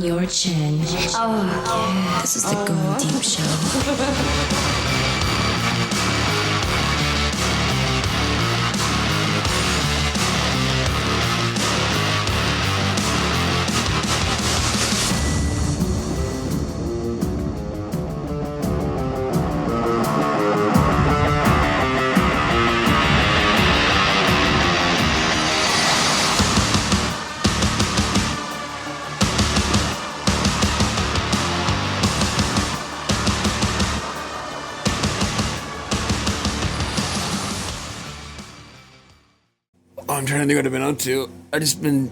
on your chin. Oh, yeah. This is the Going Deep Show. I'm trying to think what I've been up to. I've just been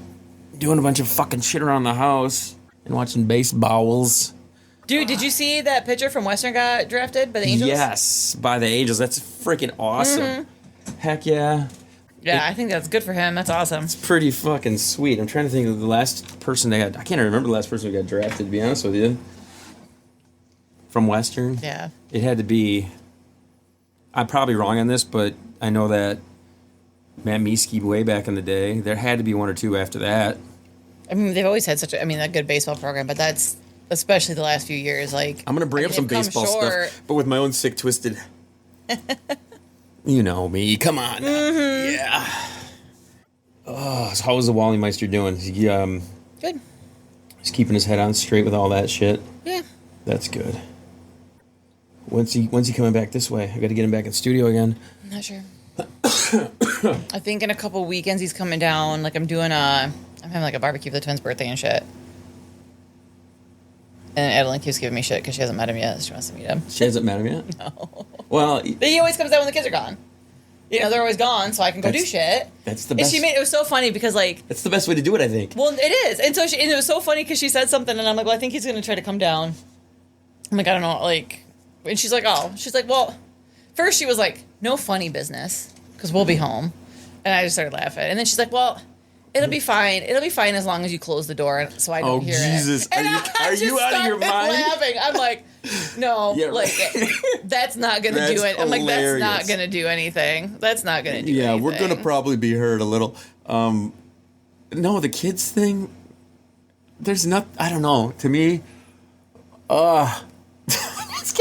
doing a bunch of fucking shit around the house and watching baseballs. Dude, did you see that pitcher from Western got drafted by the Angels? Yes, by the Angels. That's freaking awesome. Mm-hmm. Heck yeah. Yeah, I think that's good for him. That's awesome. It's pretty fucking sweet. I'm trying to think of the last person they got. I can't remember the last person who got drafted, to be honest with you. From Western? Yeah. It had to be... I'm probably wrong on this, but I know that Matt Mieske way back in the day. There had to be one or two after that. I mean, they've always had a good baseball program, but that's especially the last few years. Like, I'm gonna bring up some baseball stuff, but with my own sick, twisted. You know me. Come on. Mm-hmm. Yeah. Oh, so how is the Wally Meister doing? Is he, good. He's keeping his head on straight with all that shit. Yeah. That's good. When's he coming back this way? I got to get him back in studio again. I'm not sure. I think in a couple weekends he's coming down. Like I'm having like a barbecue for the twins' birthday and shit. And Adeline keeps giving me shit because she hasn't met him yet. She wants to meet him. She hasn't met him yet? No. Well, but he always comes down when the kids are gone. You know, they're always gone, so I can go do shit. That's the best. And it was so funny because like that's the best way to do it, I think. Well, it is, and it was so funny because she said something, and I'm like, well, I think he's gonna try to come down. I'm like, I don't know, like, and she's like, well, first she was like, no funny business. Because we'll be home. And I just started laughing. And then she's like, well, it'll be fine. It'll be fine as long as you close the door so I don't hear Jesus. it. Are you out of your mind? Laughing. I'm like, no, yeah, like, that's not going to do it. I'm like, that's not going to do anything. That's not going to do anything. Yeah, we're going to probably be hurt a little. No, the kids thing, there's not, I don't know. To me, I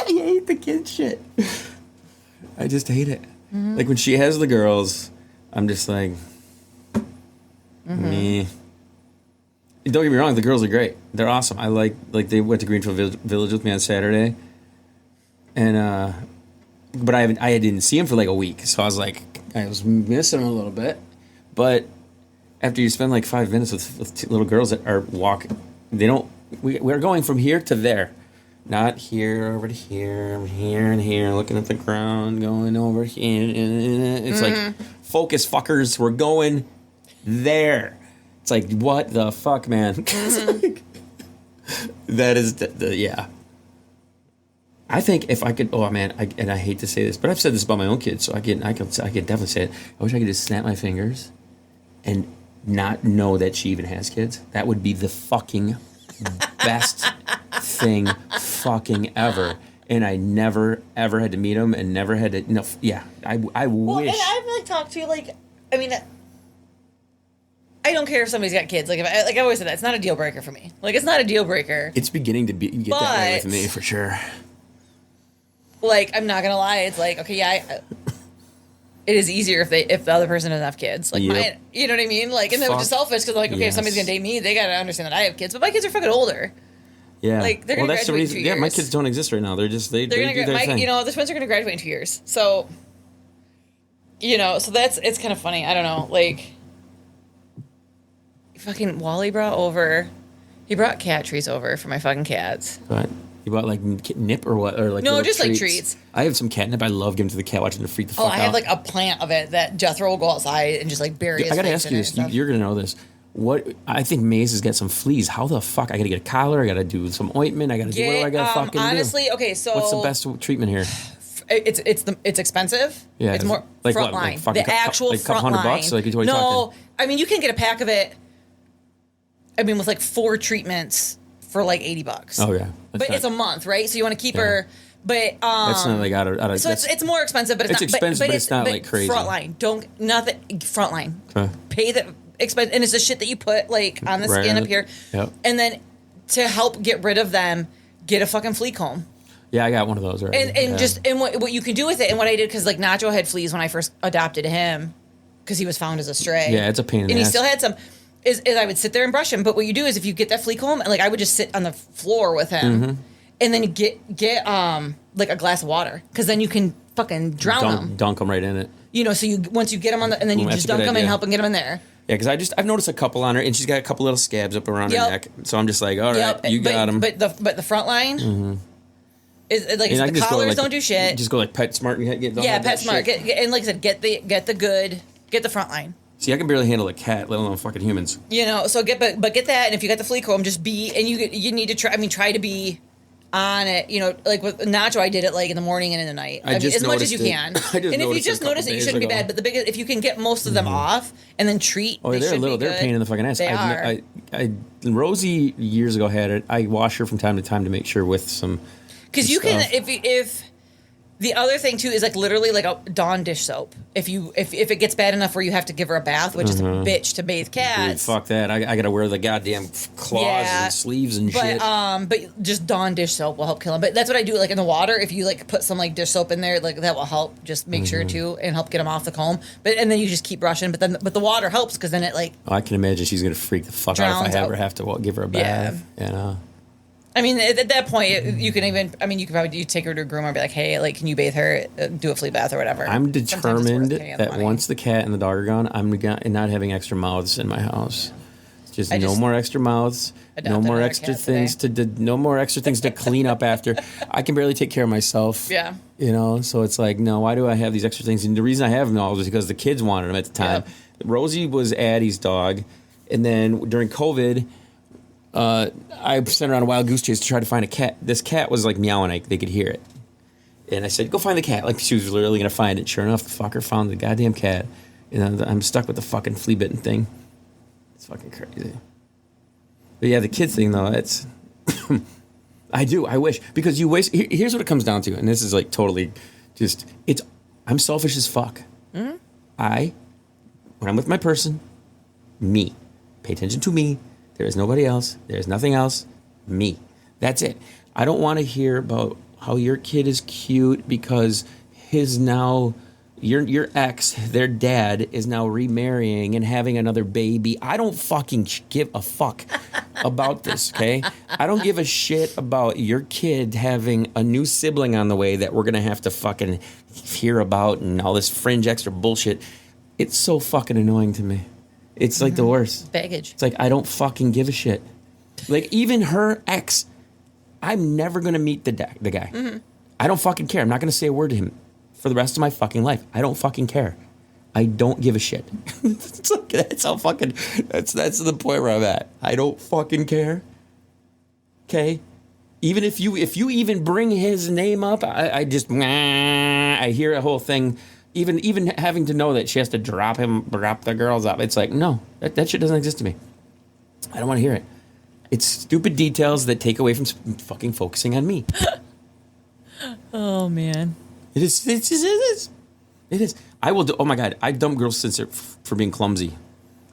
hate the kid shit. I just hate it. Mm-hmm. Like when she has the girls, I'm just like, me. Don't get me wrong, the girls are great. They're awesome. I like they went to Greenfield Village with me on Saturday, and but I didn't see him for like a week, so I was missing him a little bit. But after you spend like 5 minutes with two little girls that are walking, we're going from here to there. Not here, over to here, here and here, looking at the ground, going over here. It's like, focus, fuckers, we're going there. It's like, what the fuck, man? Like, that is, yeah. I think if I could, and I hate to say this, but I've said this about my own kids, so I can definitely say it. I wish I could just snap my fingers and not know that she even has kids. That would be the fucking best thing fucking ever. And I never ever had to meet him and never had to I wish. And I've like talked to like, I mean, I don't care if somebody's got kids. Like I always said that, it's not a deal breaker for me. Like it's not a deal breaker. It's beginning to get that way with me for sure. Like I'm not gonna lie, it's like okay, yeah, it is easier if the other person doesn't have kids. Like mine, you know what I mean? Like and then which is selfish because like okay, if somebody's gonna date me, they gotta understand that I have kids. But my kids are fucking older. Yeah. Like they're gonna graduate in 2 years. Yeah, my kids don't exist right now. They're just they do their thing. You know, the twins are gonna graduate in 2 years. So you know, so it's kind of funny. I don't know, like fucking Wally he brought cat treats over for my fucking cats. But you bought like nip or what? Or like no, just treats? Like treats. I have some catnip. I love giving to the cat, watching it freak the fuck out. I have like a plant of it that Jethro will go outside and just like bury his I gotta face ask you this. You're gonna know this. What I think Maze has got some fleas. How the fuck? I gotta get a collar. I gotta do some ointment. I gotta do what do I gotta fucking honestly, do? Okay, so what's the best treatment here? It's expensive. Yeah, it's more like frontline. Like the actual like front line. $200. Like what are you no, talking? I mean you can get a pack of it. I mean with like 4 treatments for like $80. Oh yeah, but it's a month, right? So you want to keep her. But that's not like out of. So it's more expensive, but it's not expensive, but it's not like crazy. Frontline, frontline. Okay. Pay the expense, and it's the shit that you put like on the skin up here. Yep. And then to help get rid of them, get a fucking flea comb. Yeah, I got one of those already. And what you can do with it, and what I did, because like Nacho had fleas when I first adopted him, because he was found as a stray. Yeah, it's a pain in the ass. And he still had some. Is I would sit there and brush him, but what you do is if you get that flea comb, and like I would just sit on the floor with him, and then get like a glass of water, because then you can fucking drown him. Dunk them right in it. You know, so once you get him on the, and then you just dunk him and help him get him in there. Yeah, because I've noticed a couple on her, and she's got a couple little scabs up around her neck. So I'm just like, all right, you got them. But the front line is like the collars don't do shit. Just go like PetSmart and get PetSmart. And like I said, get the front line. See, I can barely handle a cat, let alone fucking humans. You know, so get that, and if you got the flea comb, just you need to try to be on it. You know, like with Nacho, I did it like in the morning and in the night. I mean, as much as you can. And if you just notice it, you shouldn't be bad. But the biggest, if you can get most of them off and then treat, they're a pain in the fucking ass. They are. Rosie years ago had it. I wash her from time to time to make sure with some. Because you can, if the other thing too is like literally like a Dawn dish soap. If it gets bad enough where you have to give her a bath, which is a bitch to bathe cats. Dude, fuck that! I gotta wear the goddamn claws and sleeves and shit. But just Dawn dish soap will help kill them. But that's what I do. Like in the water, if you like put some like dish soap in there, like that will help. Just make sure too and help get them off the comb. And then you just keep brushing. But the water helps because then it like. Oh, I can imagine she's gonna freak the fuck out if I ever have to give her a bath. Yeah. You know. I mean, at that point, you can even. I mean, you could probably take her to a groomer and be like, "Hey, like, can you bathe her? Do a flea bath or whatever." I'm determined that once the cat and the dog are gone, I'm not having extra mouths in my house. Just no more extra mouths. No more extra things no more extra things to clean up after. I can barely take care of myself. Yeah. You know, so it's like, no, why do I have these extra things? And the reason I have them all is because the kids wanted them at the time. Yep. Rosie was Addie's dog, and then during COVID. I sent her on a wild goose chase to try to find a cat. This cat was like meowing, they could hear it. And I said, go find the cat. Like she was literally going to find it. Sure enough, the fucker found the goddamn cat. And I'm stuck with the fucking flea-bitten thing. It's fucking crazy. But yeah, the kid thing, though, it's... I wish. Because you waste... Here's what it comes down to. And this is like totally just... I'm selfish as fuck. Mm-hmm. When I'm with my person, me. Pay attention to me. There is nobody else. There's nothing else. Me. That's it. I don't want to hear about how your kid is cute because your ex, their dad, is now remarrying and having another baby. I don't fucking give a fuck about this, okay? I don't give a shit about your kid having a new sibling on the way that we're going to have to fucking hear about and all this fringe extra bullshit. It's so fucking annoying to me. It's like the worst. Baggage. It's like, I don't fucking give a shit. Like, even her ex, I'm never going to meet the guy. Mm-hmm. I don't fucking care. I'm not going to say a word to him for the rest of my fucking life. I don't fucking care. I don't give a shit. That's how fucking, that's the point where I'm at. I don't fucking care. Okay? Even if you even bring his name up, I hear a whole thing. Even having to know that she has to drop the girls up, it's like, no, that shit doesn't exist to me. I don't want to hear it. It's stupid details that take away from fucking focusing on me. Oh, man. It is. I will do, oh my God, I've dumped girls since for being clumsy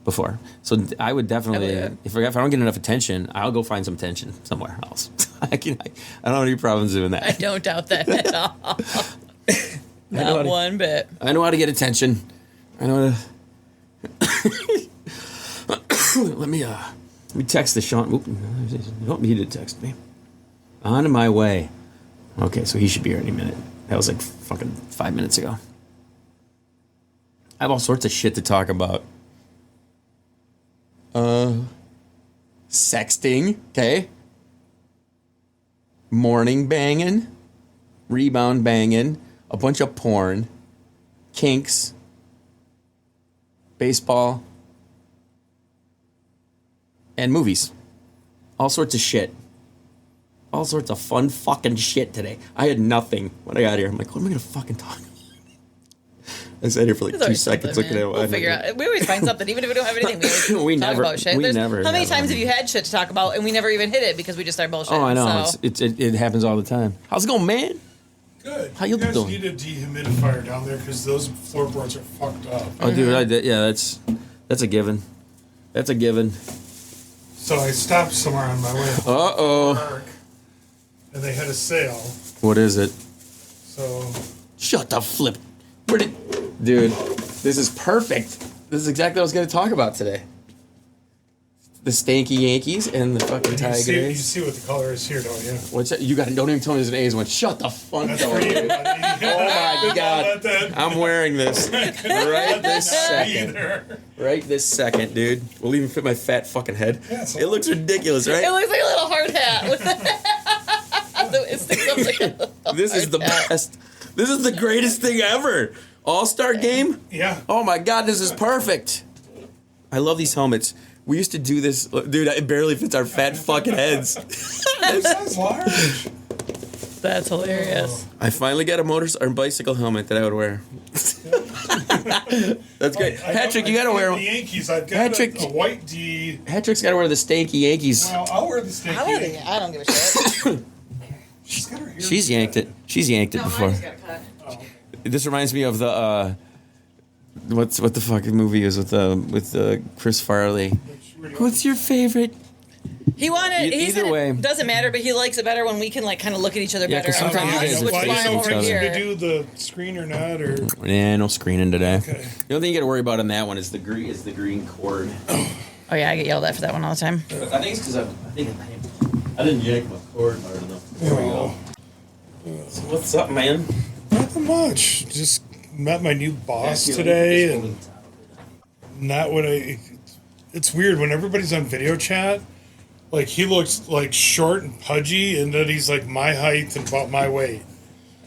before. So I would definitely, if I don't get enough attention, I'll go find some attention somewhere else. I don't have any problems doing that. I don't doubt that at all. Not one bit. I know how to get attention. I know how to... Let me text the Sean. He did text me. On my way. Okay, so he should be here any minute. That was like fucking 5 minutes ago. I have all sorts of shit to talk about. Sexting, okay? Morning banging. Rebound banging. A bunch of porn, kinks, baseball, and movies. All sorts of shit. All sorts of fun fucking shit today. I had nothing when I got here. I'm like, what am I going to fucking talk about? I sat here for like 2 seconds looking at it. We'll figure out. We always find something. Even if we don't have anything, we talk about shit. How many times have you had shit to talk about and we never even hit it because we just start bullshitting? Oh, I know. So. It happens all the time. How's it going, man? Good. How you guys doing? Need a dehumidifier down there because those floorboards are fucked up. Oh, dude, that's a given. That's a given. So I stopped somewhere on my way to work, and they had a sale. What is it? So Shut the flip. Dude, this is perfect. This is exactly what I was going to talk about today. The stanky Yankees and the fucking you Tiger see, you A's. see what the color is here, don't you? What's that? You got? Don't even tell me there's an A's one. Shut the fuck That's up, for you, dude. buddy. Oh my god! I'm wearing this right this second. Either. Right this second, dude. Will even fit my fat fucking head. Yeah, it's It looks ridiculous, It right? looks like a little hard hat. With it sticks up like a little This is hard the hat. best. This is the greatest thing ever. All-Star game. Yeah. Oh my god, this is perfect. I love these helmets. We used to do this, dude. It barely fits our fat fucking heads. This sounds large. That's hilarious. I finally got a bicycle helmet that I would wear. That's great. Patrick, you gotta wear the Yankees. I've got Patrick- a white D. Patrick's gotta wear the stanky Yankees. Well, I'll wear the sticky. I don't give a shit. She's got her hair. She's yanked it. She's yanked it before. This reminds me of the what the fucking movie is with Chris Farley. What's your favorite? He wanted. He Either said way. it doesn't matter, but he likes it better when we can like kind of look at each other Yeah, better. 'cause and sometimes talk, you guys are which is why facing I'm each over other. here. To do the screen or not, or Yeah, no screening today. Okay. The only thing you got to worry about on that one is the green cord. Oh yeah, I get yelled at for that one all the time. I think it's because I didn't yank my cord hard enough. There we go. So what's up, man? nothing much. Just met my new boss today, and not what I. It's weird when everybody's on video chat. Like he looks like short and pudgy, and then he's like my height and about my weight.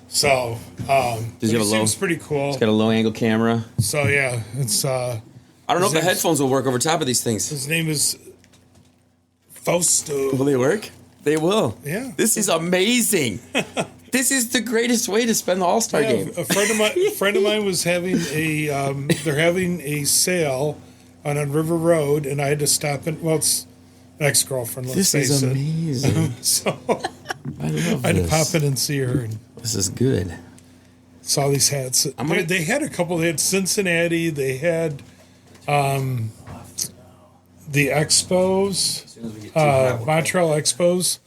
So, Does he have a seems low? pretty cool. It's got a low angle camera. So yeah, it's I don't know if the headphones will work over top of these things. his name is Fausto. Will they work? They will. Yeah. This is amazing. This is the greatest way to spend the All-Star Yeah, game. a friend of mine was having a they're having a sale on River Road, and I had to stop and it's an ex-girlfriend. Let's This face is it. amazing. So I love I had to this. pop in and see her and This is good. saw these hats. gonna- They had a couple. They had Cincinnati. They had the Expos, Montreal Expos,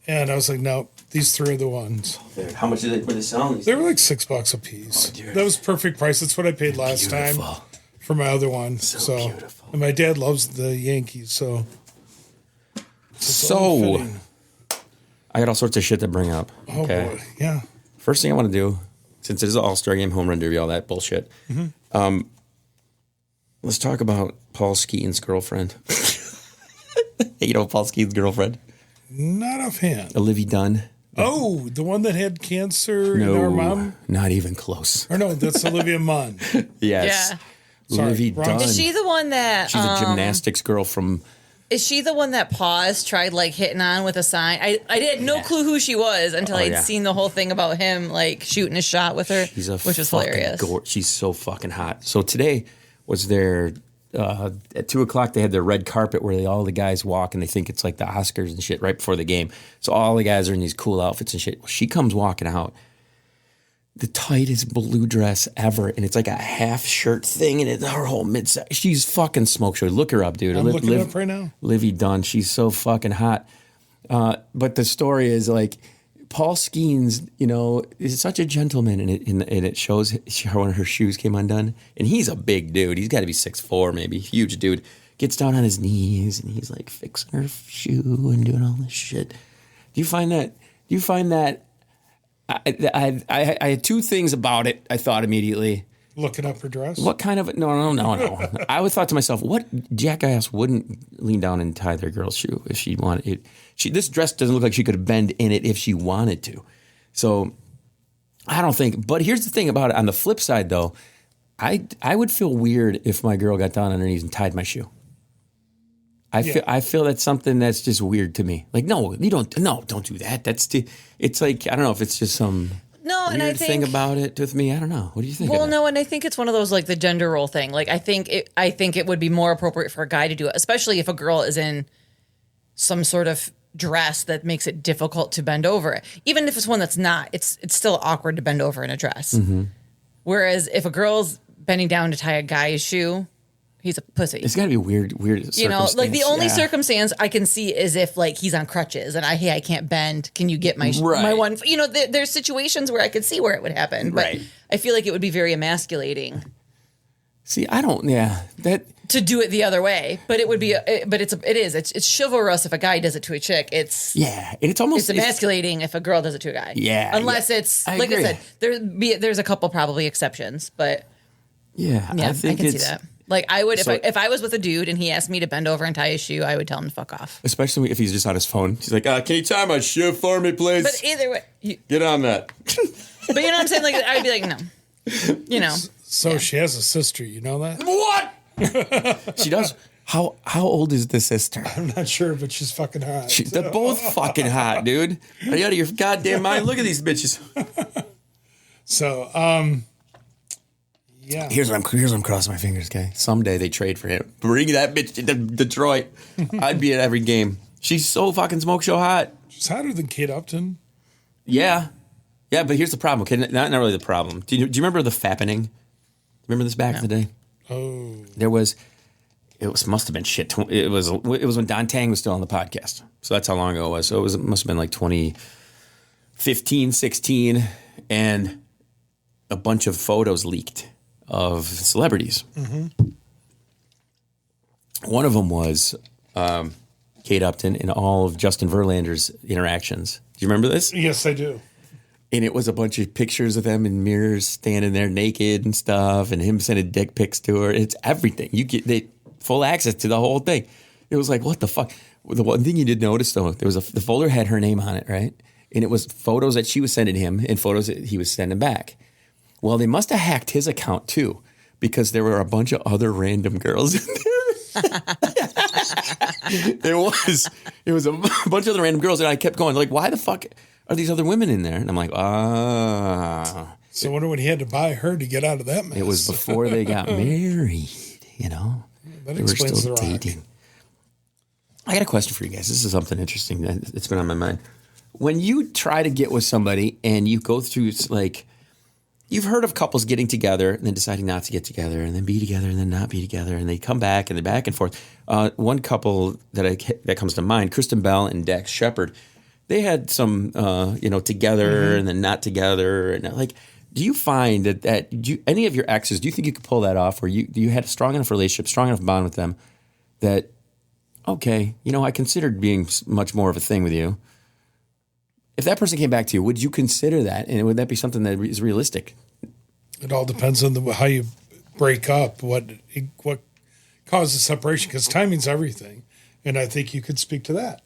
and I was like, no, these three are the ones. Dude, how much were they selling? They were like $6 a piece. dude. That was perfect price. That's what I paid last time Beautiful. for my other one. So beautiful. And my dad loves the Yankees, so. it's So, all fitting. I got all sorts of shit to bring up. Oh boy, yeah. First thing I want to do, since it is an All-Star game, home run derby, all that bullshit. Let's talk about Paul Skeeton's girlfriend. You know Paul Skeeton's girlfriend? Not offhand. Livvy-Dunn. Oh, the one that had cancer in our mom? not even close. Or no, that's Olivia Munn. Yes. Yeah. Sorry, Livvy-Dunn. wrong. Is she the one that? She's a gymnastics girl from. Is she the one that paused, tried like hitting on with a sign? I had no clue who she was until I'd yeah. seen the whole thing about him like shooting a shot with her, She's a which was fucking hilarious. She's so fucking hot. So today was their at 2:00 they had their red carpet where all the guys walk and they think it's like the Oscars and shit right before the game. So all the guys are in these cool outfits and shit. Well, she comes walking out, the tightest blue dress ever, and it's like a half shirt thing, and it's her whole mid. She's fucking smoke show. Look her up, dude. I'm looking it up right now. Livvy-Dunn. She's so fucking hot. But the story is like Paul Skeens, is such a gentleman, and it shows one of her shoes came undone, and he's a big dude. He's got to be 6'4", maybe, huge dude. Gets down on his knees and he's like fixing her shoe and doing all this shit. Do you find that? I had two things about it. I thought immediately. Looking up her dress? What kind of no. I would thought to myself, what jackass wouldn't lean down and tie their girl's shoe if she wanted it? This dress doesn't look like she could bend in it if she wanted to. So I don't think. But here's the thing about it. On the flip side, though, I would feel weird if my girl got down on her knees and tied my shoe. I feel that's something that's just weird to me. Like, no, you don't. No, don't do that. It's like I don't know if it's just some. No, and I weird think thing about it with me. I don't know. What do you think? Well, of that? no, and I think it's one of those like the gender role thing. Like I think it would be more appropriate for a guy to do it, especially if a girl is in some sort of dress that makes it difficult to bend over it. Even if it's one that's not, it's still awkward to bend over in a dress. Mm-hmm. Whereas if a girl's bending down to tie a guy's shoe, he's a pussy. It's got to be weird You know, like the only yeah. circumstance I can see is if like he's on crutches and I can't bend. Can you get my one? You know, there's situations where I could see where it would happen, but Right. I feel like it would be very emasculating. See, I don't. Yeah, that To do it the other way, but it would be, it's chivalrous if a guy does it to a chick. It's and it's almost it's emasculating if a girl does it to a guy. Yeah, unless yeah. it's I like agree. I said, there's a couple probably exceptions, but Yeah, yeah, think I can see it's- that. Like I would So- if I was with a dude and he asked me to bend over and tie his shoe, I would tell him to fuck off. Especially if he's just on his phone. He's like, can you tie my shoe for me, please? But either way, Get on that. but you know what I'm saying? Like I'd be like, no, you know. So she has a sister, you know that? What? She does. How old is the sister? I'm not sure, but she's fucking hot. They're both fucking hot, dude. Are you out of your goddamn mind? Look at these bitches. So, yeah. Here's what I'm crossing my fingers, okay? Someday they trade for him. Bring that bitch to Detroit. I'd be at every game. She's so fucking smoke show hot. She's hotter than Kate Upton. Yeah. Yeah, but here's the problem. Okay, not really the problem. Do you remember the fappening? Remember this back in the day? Oh. Must have been shit. It was when Don Tang was still on the podcast. So that's how long ago it was. So it must have been like 2015, 16, and a bunch of photos leaked of celebrities. Mm-hmm. One of them was Kate Upton and all of Justin Verlander's interactions. Do you remember this? Yes, I do. And it was a bunch of pictures of them in mirrors standing there naked and stuff, and him sending dick pics to her. It's everything. You get full access to the whole thing. It was like, what the fuck? The one thing you did notice, though, the folder had her name on it, right? And it was photos that she was sending him and photos that he was sending back. Well, they must have hacked his account, too, because there were a bunch of other random girls in there. It was a bunch of other random girls, and I kept going, like, why the fuck are these other women in there? And I'm like, So I wonder when he had to buy her to get out of that mess. It was before they got married, you know? That They were explains still The Rock. dating. I got a question for you guys. This is something interesting that's been on my mind. When you try to get with somebody and you go through, like, you've heard of couples getting together and then deciding not to get together and then be together and then not be together and they come back and they're back and forth. One couple that comes to mind, Kristen Bell and Dax Shepard, they had some, together and then not together. And like, do you find that any of your exes, do you think you could pull that off where you had a strong enough relationship, strong enough bond with them that, okay, I considered being much more of a thing with you. If that person came back to you, would you consider that? And would that be something that is realistic? It all depends on how you break up, what causes separation, because timing's everything. And I think you could speak to that.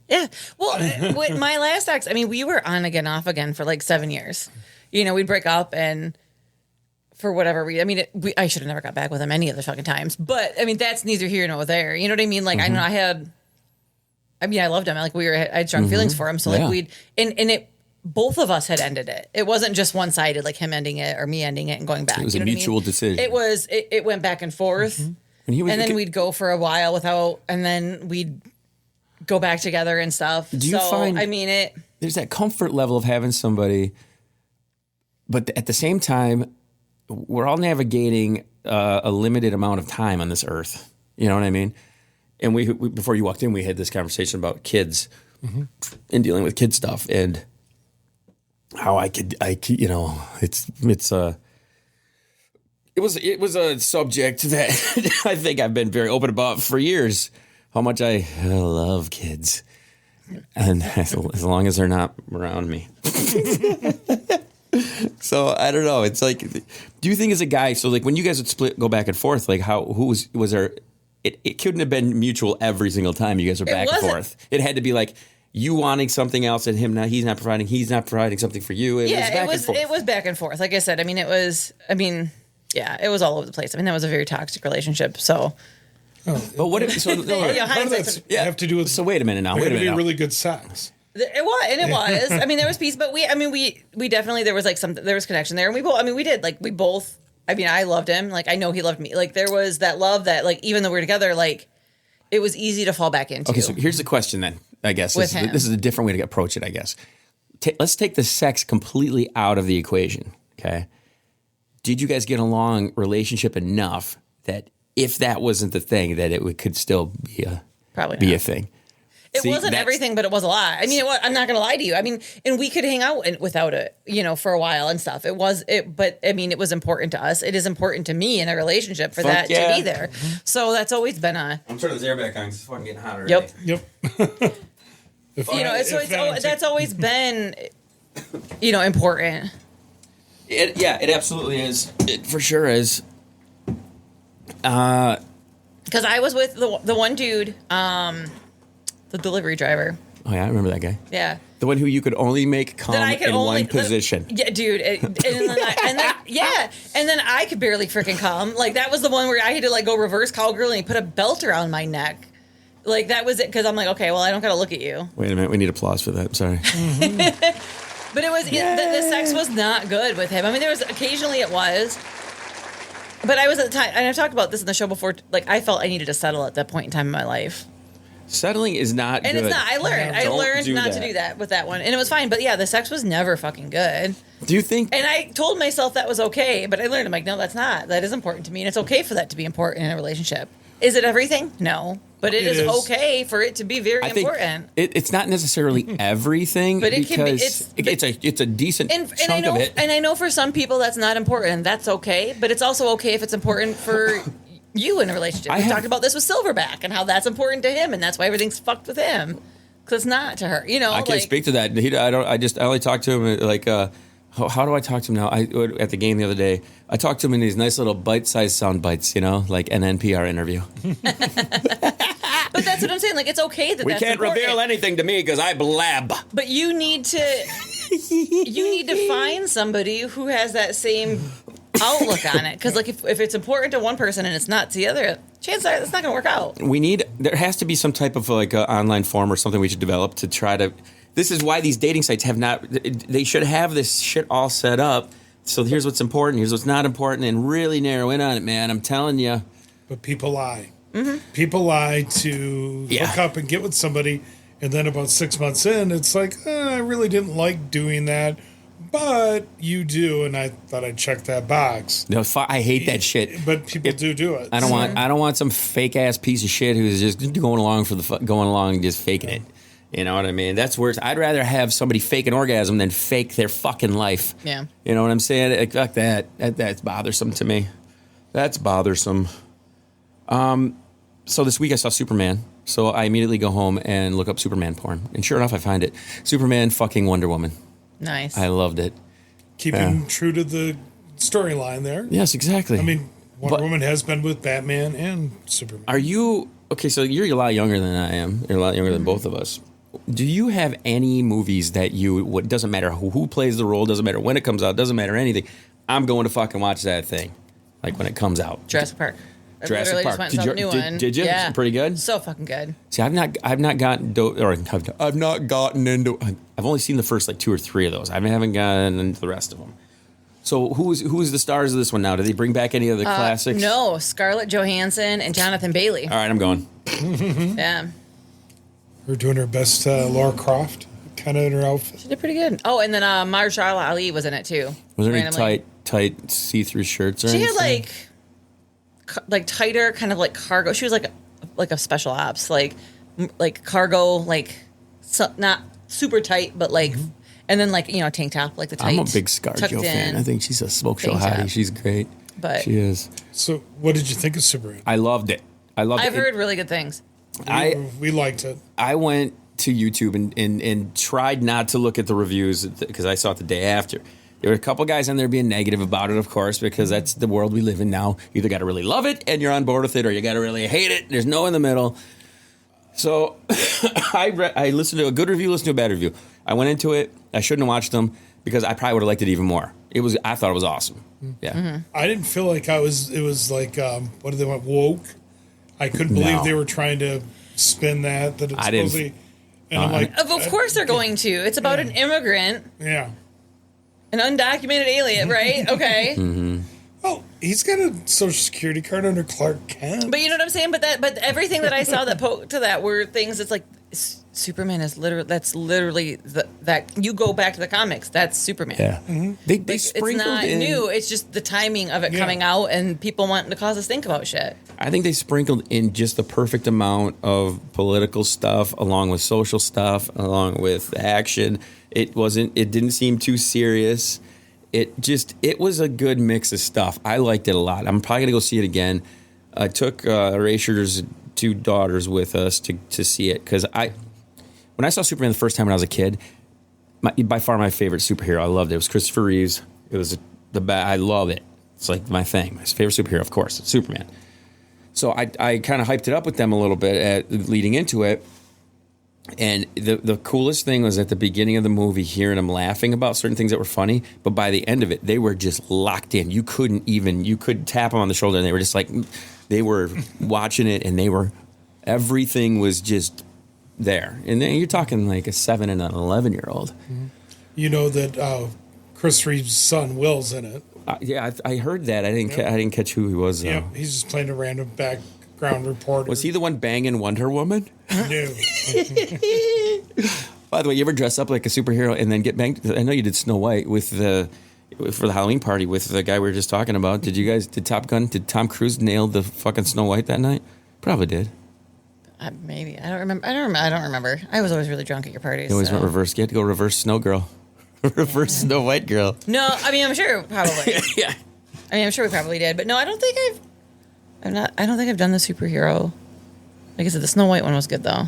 Yeah. Well, with my last ex, I mean, we were on again, off again for like 7 years. We'd break up and for whatever reason, I mean, I should have never got back with him any of the fucking times. But I mean, that's neither here nor there. You know what I mean? Like, I know I loved him. Like I had strong feelings for him. So like both of us had ended it. It wasn't just one sided, like him ending it or me ending it and going back. It was you know a mutual decision. It went back and forth. And then we'd go for a while without, and then we'd go back together and stuff. Do you find, there's that comfort level of having somebody, but at the same time, we're all navigating a limited amount of time on this earth. You know what I mean? And we before you walked in, we had this conversation about kids and dealing with kid stuff and how it was a subject that I think I've been very open about for years. How much I love kids, and as long as they're not around me. So I don't know. It's like, do you think as a guy? So like when you guys would go back and forth, like was there? It couldn't have been mutual every single time you guys were back and forth. It had to be like you wanting something else and him not. He's not providing something for you. It was back and forth. Like I said, it was all over the place. I mean, that was a very toxic relationship. So. But what if part of that's have to do with. So wait a minute now. Wait a minute. Really good sex. It was. I mean, there was peace, but we definitely, there was like there was connection there, and we both. I mean, I loved him. Like I know he loved me. Like there was that love that like even though we were together, like it was easy to fall back into. Okay, so here's the question then. I guess this is a different way to approach it. I guess let's take the sex completely out of the equation. Okay, did you guys get along relationship enough that if that wasn't the thing, that could still be Probably a not. thing. It See, wasn't that's- everything, but it was a lot. I mean, I'm not going to lie to you. I mean, and we could hang out without it, for a while and stuff. But I mean, it was important to us. It is important to me in a relationship for that to be there. So that's always been a. I'm turning this air back on because it's fucking getting hot already. Yep. That's always been, important. It absolutely is. It for sure is. Because I was with the one dude, the delivery driver. Oh yeah, I remember that guy. Yeah. The one who you could only make come in one position. Yeah, dude. And then I could barely freaking come. Like that was the one where I had to like go reverse cowgirl and he put a belt around my neck. Like that was it because I'm like, okay, well I don't gotta look at you. Wait a minute, we need applause for that. I'm sorry. But it was the sex was not good with him. I mean, there was occasionally it was. But I was at the time, and I've talked about this in the show before. Like I felt I needed to settle at that point in time in my life. Settling is not and good. it's not. I learned not to do that with that one, and it was fine. But yeah, the sex was never fucking good. Do you think? And I told myself that was okay, but I learned I'm like, no, that's not. That is important to me, and it's okay for that to be important in a relationship. Is it everything? No, but it is okay for it to be very important. It's not necessarily everything, but it can be. It's a decent chunk I know, of it. And I know for some people that's not important, and that's okay. But it's also okay if it's important for you in a relationship. We talked about this with Silverback and how that's important to him, and that's why everything's fucked with him because it's not to her. I can't speak to that. I only talk to him like. How do I talk to him now? At the game the other day, I talked to him in these nice little bite-sized sound bites, like an NPR interview. But that's what I'm saying. Like, it's okay that we that's can't important. reveal anything to me because I blab. But you need to find somebody who has that same outlook on it. Because, like, if it's important to one person and it's not to the other, chances are it's not going to work out. There has to be some type of, like, online form or something we should develop to try to... This is why these dating sites have not... They should have this shit all set up. So here's what's important, here's what's not important, and really narrow in on it, man. I'm telling you. But people lie. Mm-hmm. People lie to hook up and get with somebody, and then about 6 months in, it's like, I really didn't like doing that, but you do, and I thought I'd check that box. No, I hate that shit. But people do it. I don't want some fake ass piece of shit who's just going along and just faking it. You know what I mean? That's worse. I'd rather have somebody fake an orgasm than fake their fucking life. Yeah. You know what I'm saying? Like, fuck that. That's bothersome to me. That's bothersome. So this week I saw Superman. So I immediately go home and look up Superman porn. And sure enough, I find it. Superman fucking Wonder Woman. Nice. I loved it. Keeping true to the storyline there. Yes, exactly. I mean, Wonder Woman has been with Batman and Superman. Are you... Okay, so you're a lot younger than I am. You're a lot younger than both of us. Do you have any movies that doesn't matter who plays the role, doesn't matter when it comes out, doesn't matter anything, I'm going to fucking watch that thing, like when it comes out? Jurassic Park. Jurassic Park. Just went and saw the new one. Did you? Yeah. Pretty good? So fucking good. See, I've not gotten into... I've only seen the first like 2 or 3 of those. I haven't gotten into the rest of them. So who's the stars of this one now? Do they bring back any of the classics? No, Scarlett Johansson and Jonathan Bailey. All right, I'm going. Yeah. We're doing her best Laura Croft, kind of in her outfit. She did pretty good. Oh, and then Mahershala Ali was in it too. Was there any tight see-through shirts or anything? She had like tighter, kind of like cargo. She was like a special ops, like cargo, not super tight, but like, and then tank top, like the tight. I'm a big ScarJo fan. I think she's a smoke show hottie. She's great. But she is. So, what did you think of Superman? I loved it. I've heard really good things. We liked it. I went to YouTube and tried not to look at the reviews because I saw it the day after. There were a couple guys on there being negative about it, of course, because that's the world we live in now. You either got to really love it and you're on board with it, or you got to really hate it. There's no in the middle. So I listened to a good review, listened to a bad review. I went into it. I shouldn't have watched them because I probably would have liked it even more. I thought it was awesome. Yeah. Mm-hmm. I didn't feel like it was like, what did they want, woke? I couldn't believe they were trying to spin that it's supposedly... And I'm like... Of course they're going to. It's about an immigrant. Yeah. An undocumented alien, right? Okay. Mm-hmm. Well, he's got a social security card under Clark Kent. But you know what I'm saying? But everything that I saw that poked to that were things that's like Superman is literally that you go back to the comics. That's Superman. Yeah. They Like, sprinkled it's not in, new. It's just the timing of it coming out and people wanting to cause us think about shit. I think they sprinkled in just the perfect amount of political stuff, along with social stuff, along with action. It didn't seem too serious. It was a good mix of stuff. I liked it a lot. I'm probably gonna go see it again. I took Erasure's 2 daughters with us to see it because when I saw Superman the first time when I was a kid, by far my favorite superhero. I loved it. It was Christopher Reeves. It was I love it. It's like my thing. My favorite superhero, of course, it's Superman. So I kind of hyped it up with them a little bit leading into it. And the coolest thing was at the beginning of the movie hearing them laughing about certain things that were funny. But by the end of it, they were just locked in. You couldn't tap them on the shoulder and they were just like, they were watching it and everything was just there. And then you're talking like a 7 and an 11-year-old. You know that Chris Reeves' son Will's in it. Yeah, I heard that. I didn't catch who he was though. Yeah, he's just playing a random background reporter. Was he the one banging Wonder Woman? No. By the way, you ever dress up like a superhero and then get banged? I know you did Snow White for the Halloween party with the guy we were just talking about. Did Tom Cruise nail the fucking Snow White that night? Probably did. Maybe. I don't remember. I don't remember. I was always really drunk at your parties. You always went reverse. You had to go reverse Snow Girl. Reverse Snow White girl. No, I mean, I'm sure probably. Yeah. I mean, I'm sure we probably did, but no, I don't think I've done the superhero. Like I said, the Snow White one was good though.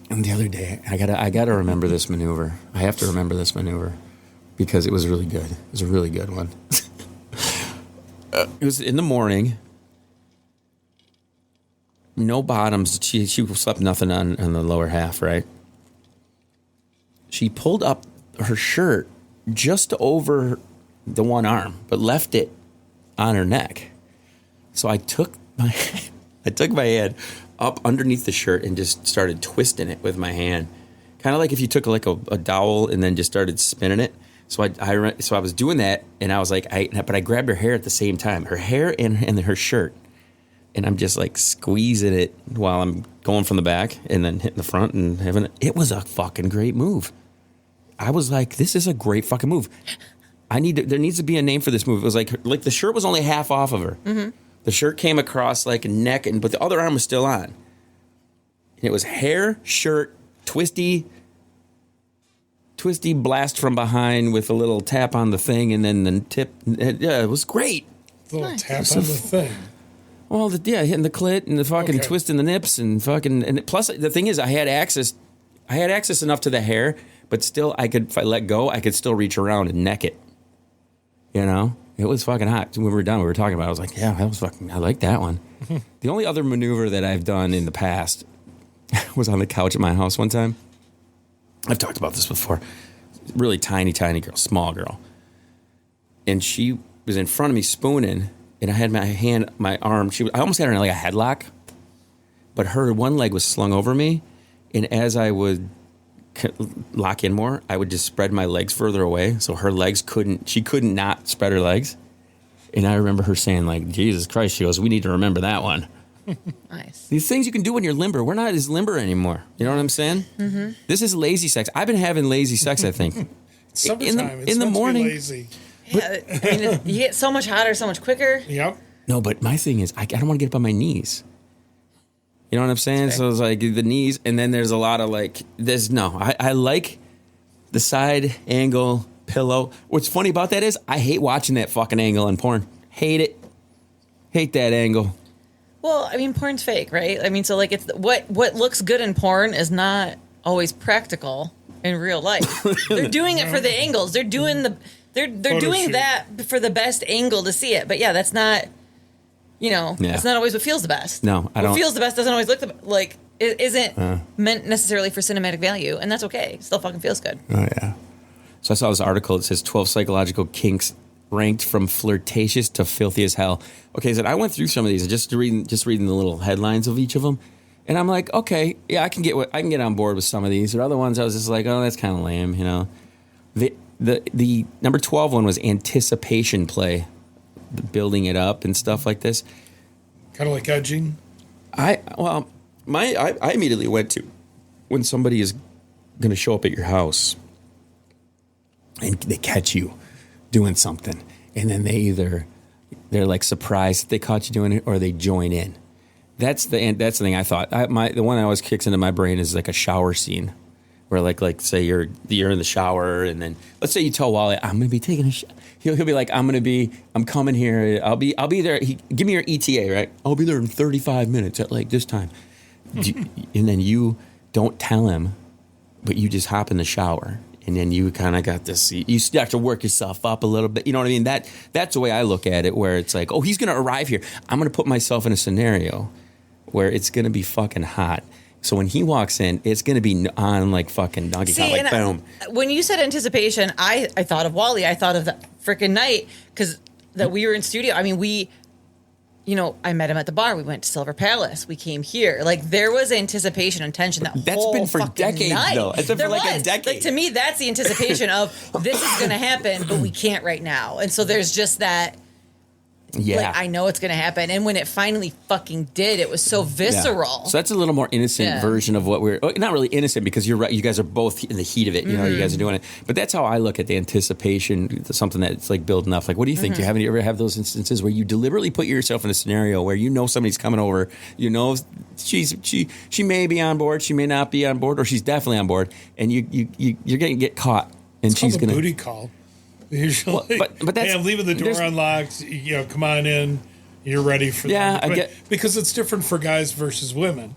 And the other day, I gotta remember this maneuver. I have to remember this maneuver because it was really good. It was a really good one. It was in the morning. No bottoms. She slept nothing on the lower half, right? She pulled up her shirt just over the one arm, but left it on her neck. So I took my hand up underneath the shirt and just started twisting it with my hand, kind of like if you took like a dowel and then just started spinning it. So I was doing that, and I was like, but I grabbed her hair at the same time, her hair and her shirt, and I'm just like squeezing it while I'm going from the back and then hitting the front and having it. It was a fucking great move. I was like, this is a great fucking move. There needs to be a name for this move. It was like the shirt was only half off of her. Mm-hmm. The shirt came across like a neck, but the other arm was still on. And it was hair, shirt, twisty blast from behind with a little tap on the thing, and then the tip. Yeah, it was great. The little tap on the thing. Well, hitting the clit and the fucking twisting the nips and fucking. And plus, the thing is, I had access enough to the hair, but still, if I let go, I could still reach around and neck it. You know? It was fucking hot. When we were done, we were talking about it. I was like, yeah, I like that one. The only other maneuver that I've done in the past was on the couch at my house one time. I've talked about this before. Really tiny girl, small girl. And she was in front of me spooning, and I had my arm, I almost had her in like a headlock, but her one leg was slung over me, and as I would lock in more, I would just spread my legs further away, so her legs she couldn't not spread her legs. And I remember her saying, like, Jesus Christ, she goes, we need to remember that one. Nice. These things you can do when you're limber. We're not as limber anymore. You know what I'm saying? Mm-hmm. This is lazy sex. I've been having lazy sex, I think. Summertime. In the morning. Lazy. Yeah, I mean, you get so much hotter, so much quicker. Yep. No, but my thing is, I don't want to get up on my knees. You know what I'm saying? So it's like the knees, and then there's a lot of like, I like the side angle pillow. What's funny about that is I hate watching that fucking angle in porn. Hate it. Hate that angle. Well, I mean, porn's fake, right? I mean, so like it's what looks good in porn is not always practical in real life. They're doing it for the angles. They're doing they're doing that for the best angle to see it. But yeah, that's not, that's not always what feels the best. No, I don't. What feels the best doesn't always look like it isn't meant necessarily for cinematic value, and that's okay. It still fucking feels good. Oh yeah. So I saw this article that says 12 psychological kinks ranked from flirtatious to filthy as hell. Okay, so I went through some of these and just reading the little headlines of each of them, and I'm like, okay, yeah, I can get on board with some of these. Or other ones, I was just like, oh, that's kind of lame, The number 12 one was anticipation play, building it up and stuff like this. Kind of like edging. I immediately went to when somebody is going to show up at your house and they catch you doing something, and then they're like surprised that they caught you doing it, or they join in. That's the thing I thought. The one that always kicks into my brain is like a shower scene, where like say you're in the shower, and then let's say you tell Wally, I'm gonna be taking a shower. He'll be like, I'm coming here. I'll be there. Give me your ETA, right? I'll be there in 35 minutes at like this time. And then you don't tell him, but you just hop in the shower. And then you kind of got this, you have to work yourself up a little bit. You know what I mean? That's the way I look at it, where it's like, oh, he's going to arrive here. I'm going to put myself in a scenario where it's going to be fucking hot. So when he walks in, it's going to be on like fucking Donkey Kong, like boom. When you said anticipation, I thought of Wally. I thought of the freaking night that we were in studio. I mean, I met him at the bar. We went to Silver Palace. We came here. Like, there was anticipation and tension that's whole been for fucking decades, night. though. It's been for like a decade. Like, to me, that's the anticipation of this is going to happen, but we can't right now. And so there's just that. Yeah. Like, I know it's going to happen. And when it finally fucking did, it was so visceral. Yeah. So that's a little more innocent version of what we're... Not really innocent, because you're right. You guys are both in the heat of it. You know, you guys are doing it. But that's how I look at the anticipation, something that's like building up. Like, what do you think? Do you ever have those instances where you deliberately put yourself in a scenario where you know somebody's coming over, you know she may be on board, she may not be on board, or she's definitely on board, and you're going to get caught. And she's going to... booty call. Usually, well, but that's, hey, I'm leaving the door unlocked. Come on in. You're ready for that. I get, because it's different for guys versus women.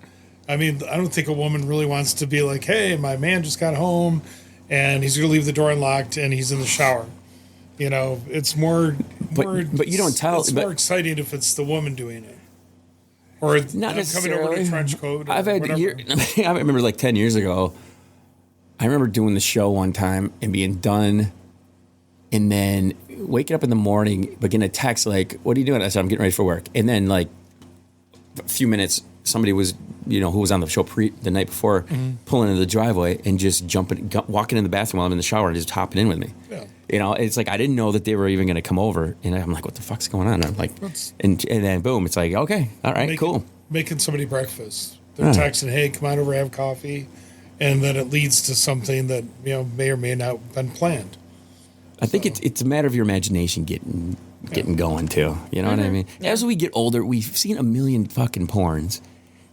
I mean, I don't think a woman really wants to be like, "Hey, my man just got home, and he's going to leave the door unlocked, and he's in the shower." It's more. But you don't tell. It's more exciting if it's the woman doing it, or not necessarily. Coming over in a trench coat. I remember like 10 years ago. I remember doing the show one time and being done. And then waking up in the morning, but getting a text like, "What are you doing?" I said, "I'm getting ready for work." And then like a few minutes, somebody was, who was on the show the night before, pulling into the driveway and just walking in the bathroom while I'm in the shower and just hopping in with me. Yeah. It's like I didn't know that they were even going to come over, and I'm like, "What the fuck's going on?" And I'm like, and then boom, it's like, okay, all right, cool. Making somebody breakfast. They're texting, "Hey, come on over, have coffee," and then it leads to something that may or may not have been planned. I think it's a matter of your imagination getting going too. You know what I mean? Yeah. As we get older, we've seen a million fucking porns.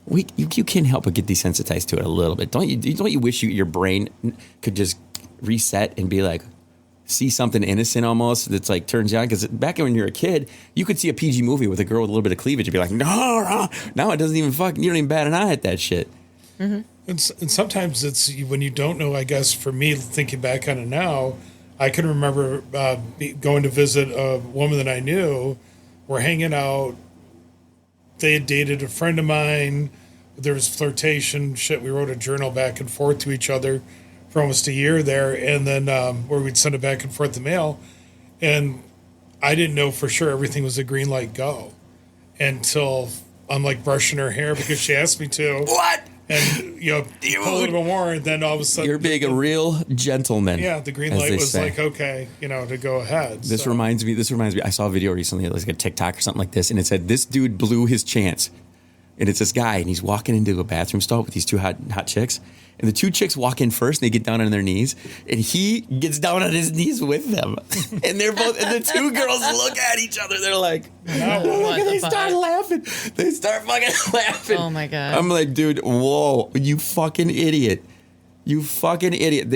You can't help but get desensitized to it a little bit. Don't you wish your brain could just reset and be like, see something innocent almost that's like turns you on? Because back when you were a kid, you could see a PG movie with a girl with a little bit of cleavage and be like, no, now it doesn't even you don't even bat an eye at that shit. Mm-hmm. And sometimes it's when you don't know. I guess for me, thinking back on it now, I can remember going to visit a woman that I knew. We're hanging out. They had dated a friend of mine. There was flirtation. Shit, we wrote a journal back and forth to each other for almost a year there. And then where we'd send it back and forth the mail. And I didn't know for sure everything was a green light go until I'm like brushing her hair because she asked me to. What? And, pull a little bit more, and then all of a sudden... You're being a real gentleman. Yeah, the green light was like, okay, to go ahead. This reminds me, I saw a video recently, it was like a TikTok or something like this, and it said, this dude blew his chance. And it's this guy, and he's walking into a bathroom stall with these two hot chicks. And the two chicks walk in first, and they get down on their knees. And he gets down on his knees with them. And they're both, and the two girls look at each other. They're like, they start laughing. They start fucking laughing. Oh, my God. I'm like, dude, whoa, you fucking idiot. You fucking idiot.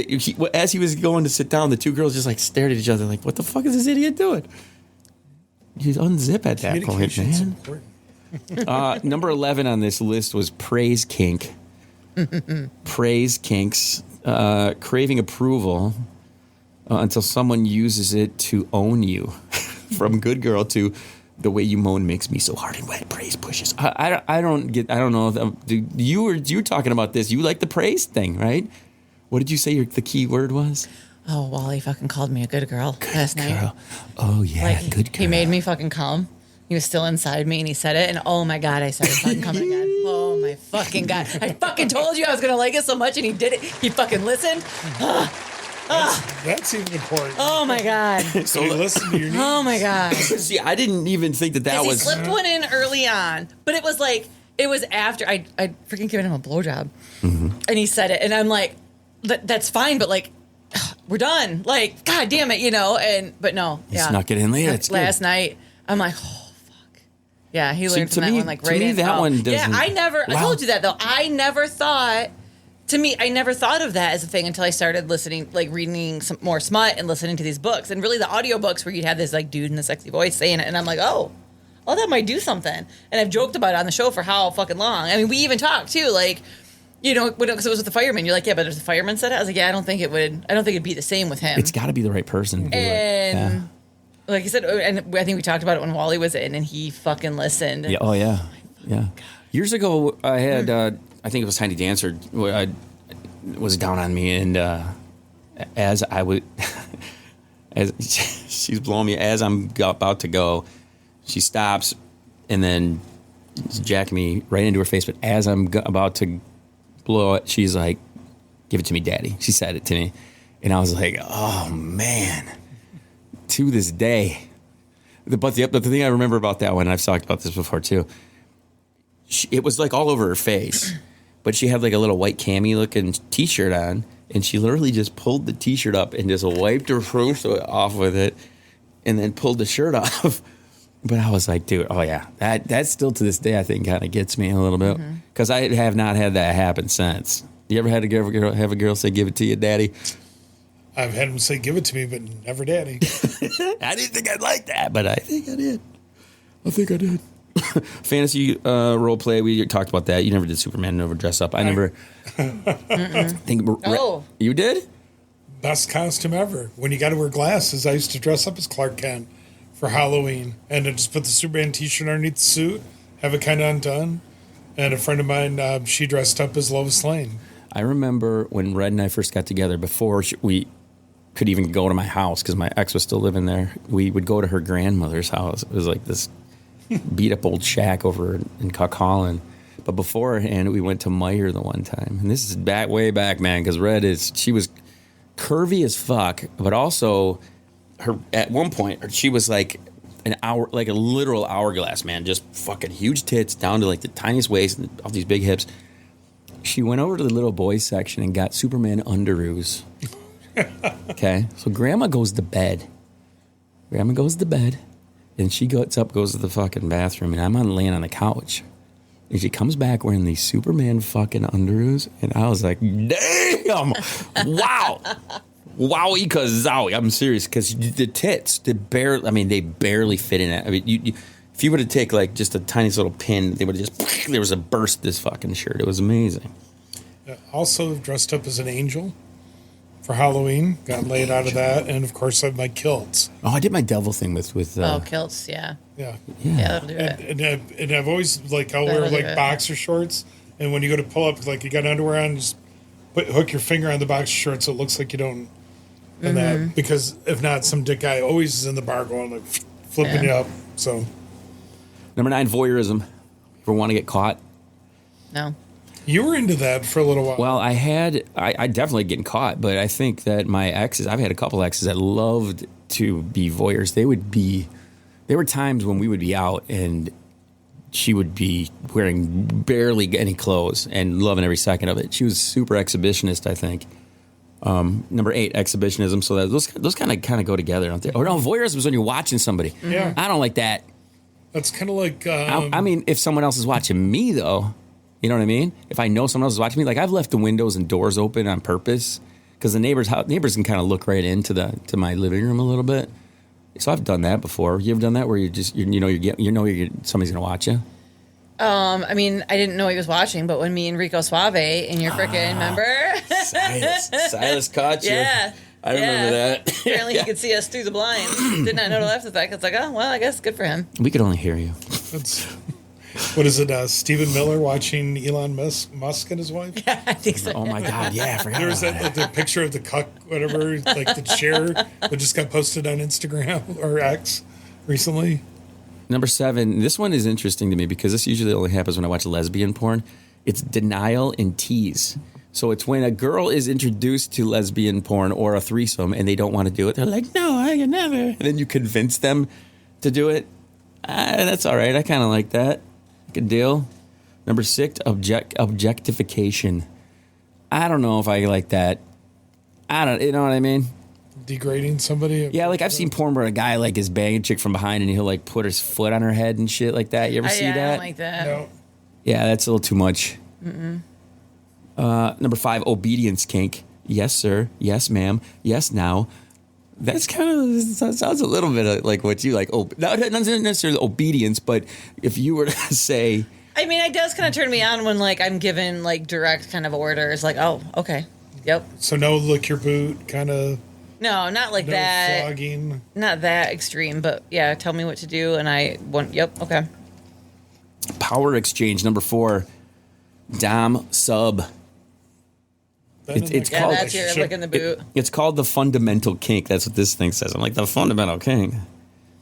As he was going to sit down, the two girls just like stared at each other like, what the fuck is this idiot doing? You unzip at that point, man. Number 11 on this list was praise-kink. Praise-kinks, craving approval until someone uses it to own you. From good girl to the way you moan makes me so hard and wet. Praise pushes. I don't know. You were talking about this. You like the praise thing, right? What did you say the key word was? Oh, Wally fucking called me a good girl last night. Oh, yeah, good girl. He made me fucking come. He was still inside me, and he said it, and oh my God, I started fucking coming again. Oh my fucking God. I fucking told you I was going to like it so much, and he did it. He fucking listened. That's even important. Oh my God. So he listened to your needs. Oh my God. See, I didn't even think that was... He slipped one in early on, but it was after I'd freaking given him a blowjob. Mm-hmm. And he said it, and I'm like, that's fine, but like, we're done. Like, God damn it, but no. He snuck it in late. It's last night, I'm like, oh, fuck. Yeah, he learned from that one, like, right in. That one doesn't. Yeah, I told you that, though. I never thought of that as a thing until I started listening, like, reading some more smut and listening to these books. And really the audiobooks where you'd have this, like, dude in a sexy voice saying it, and I'm like, oh, that might do something. And I've joked about it on the show for how fucking long. I mean, we even talked, too, like, because it was with the fireman. You're like, yeah, but if the fireman said it, I was like, yeah, I don't think it'd be the same with him. It's got to be the right person to do it. Like I said, and I think we talked about it when Wally was in, and he fucking listened. Yeah. Oh yeah. Yeah. Years ago, I had I think it was Tiny Dancer was down on me, and as I would, as she's blowing me, as I'm about to go, she stops, and then jacking me right into her face. But as I'm about to blow it, she's like, "Give it to me, Daddy." She said it to me, and I was like, "Oh man." To this day, but the thing I remember about that one, and I've talked about this before too, it was like all over her face, but she had like a little white cami looking t-shirt on, and she literally just pulled the t-shirt up and just wiped her face off with it, and then pulled the shirt off. But I was like, dude, oh yeah, that still to this day I think kind of gets me a little bit, because I have not had that happen since. You ever had have a girl say, "Give it to you, Daddy"? I've had him say, "Give it to me," but never Daddy. I didn't think I'd like that, but I think I did. Fantasy role play, we talked about that. You never did Superman, never dress up. I never think. You did? Best costume ever. When you got to wear glasses, I used to dress up as Clark Kent for Halloween, and I just put the Superman t-shirt underneath the suit, have it kind of undone. And a friend of mine, she dressed up as Lois Lane. I remember when Red and I first got together, before we could even go to my house, because my ex was still living there, we would go to her grandmother's house. It was like this beat-up old shack over in Cuckholland. But beforehand, we went to Meyer the one time. And this is way back, man, because she was curvy as fuck, but also at one point, she was like like a literal hourglass, man, just fucking huge tits down to like the tiniest waist and all these big hips. She went over to the little boys section and got Superman underoos. Okay, so Grandma goes to bed. And she gets up, goes to the fucking bathroom, and I'm laying on the couch. And she comes back wearing these Superman fucking underoos, and I was like, damn! Wow! Wowie kazowie. I'm serious, because the tits, they barely fit in it. I mean, if you were to take like just a tiny little pin, they would just, there was a burst this fucking shirt. It was amazing. Also dressed up as an angel for Halloween. Got laid out of that, and of course I have my kilts. Oh, I did my devil thing with kilts, yeah. Yeah, that'll do it. And I've always I'll wear like boxer shorts, and when you go to pull up, like you got underwear on, just hook your finger on the boxer shorts so it looks like you don't. And that, because if not, some dick guy always is in the bar going like flipping you up. So, number 9, voyeurism. Ever want to get caught? No. You were into that for a little while. Well, I definitely getting caught, but I think that my exes, I've had a couple exes that loved to be voyeurs. There were times when we would be out and she would be wearing barely any clothes and loving every second of it. She was super exhibitionist, I think. Number 8, exhibitionism. So that those kind of go together, don't they? Or no, voyeurism is when you're watching somebody. Yeah. I don't like that. That's kind of like... I mean, if someone else is watching me, though, you know what I mean? If I know someone else is watching me, like I've left the windows and doors open on purpose because the neighbors can kind of look right into to my living room a little bit. So I've done that before. You ever done that where somebody's gonna watch you? I mean, I didn't know he was watching, but when me and Rico Suave in your frickin', remember? Silas caught you. Yeah. I remember that. Apparently he could see us through the blinds. Did not know to laugh at that. It's like, oh, well, I guess good for him. We could only hear you. What is it, Stephen Miller watching Elon Musk and his wife? Yeah, I think so. Oh, my God, yeah, I forgot There was the picture of the cuck, whatever, like the chair that just got posted on Instagram or X recently. Number 7, this one is interesting to me because this usually only happens when I watch lesbian porn. It's denial and tease. So it's when a girl is introduced to lesbian porn or a threesome and they don't want to do it. They're like, no, I can never. And then you convince them to do it. That's all right. I kind of like that. Good deal. Number 6, objectification. I don't know if I like that. You know what I mean? Degrading somebody. Yeah, like I've seen porn where a guy like is banging a chick from behind and he'll like put his foot on her head and shit like that. You ever see I that? don't like that. No. Yeah, that's a little too much. Number 5, obedience kink. Yes, sir. Yes, ma'am. Yes, now. That's kind of sounds a little bit like what you like. Not necessarily obedience, but if you were to say, I mean, it does kind of turn me on when like I'm given like direct kind of orders, like, oh, okay, yep. So no lick your boot, kind of. No, not like No that. flogging. Not that extreme, but yeah, tell me what to do, and I want. Yep, okay. power exchange. Number 4, dom sub. It's Yeah, called. that's your lick in the boot. It's called the fundamental kink. That's what this thing says. I'm like, the fundamental kink,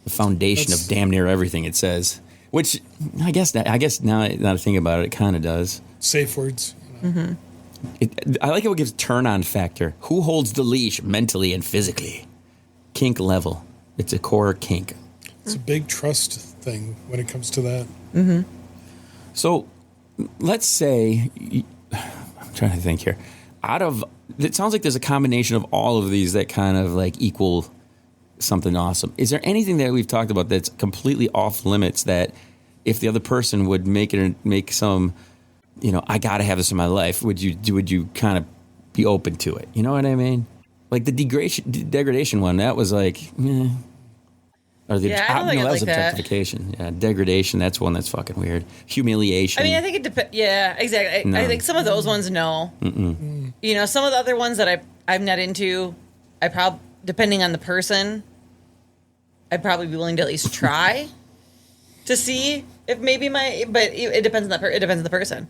the foundation of damn near everything. It says, which I guess now that I think about it, it kind of does. Safe words. I like how it gives turn on factor. Who holds the leash mentally and physically? Kink level. It's a core kink. It's a big trust thing when it comes to that. So let's say, I'm trying to think here. It sounds like there's a combination of all of these that kind of like equal something awesome. Is there anything that we've talked about that's completely off limits that if the other person would make some, I got to have this in my life, would you kind of be open to it? You know what I mean? Like the degradation one, that was like, Or the Yeah, I don't think that I was like that. objectification. Yeah, degradation, that's one that's fucking weird. Humiliation. I mean, I think it depends. Yeah, exactly. No. I think some of those ones, no. Some of the other ones that I'm not into, depending on the person, I'd probably be willing to at least try to see if maybe but it depends on it depends on the person.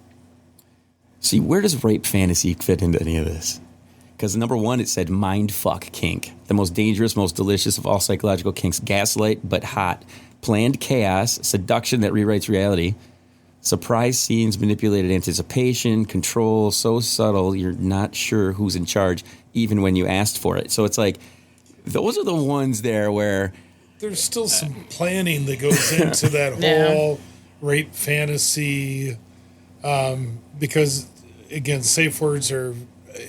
See, where does rape fantasy fit into any of this? Because number 1, it said mind fuck kink. The most dangerous, most delicious of all psychological kinks. Gaslight, but hot. Planned chaos. Seduction that rewrites reality. Surprise scenes, manipulated anticipation. Control, so subtle you're not sure who's in charge, even when you asked for it. So it's like, those are the ones there where... There's still some planning that goes into that whole rape fantasy. Because, again, safe words are...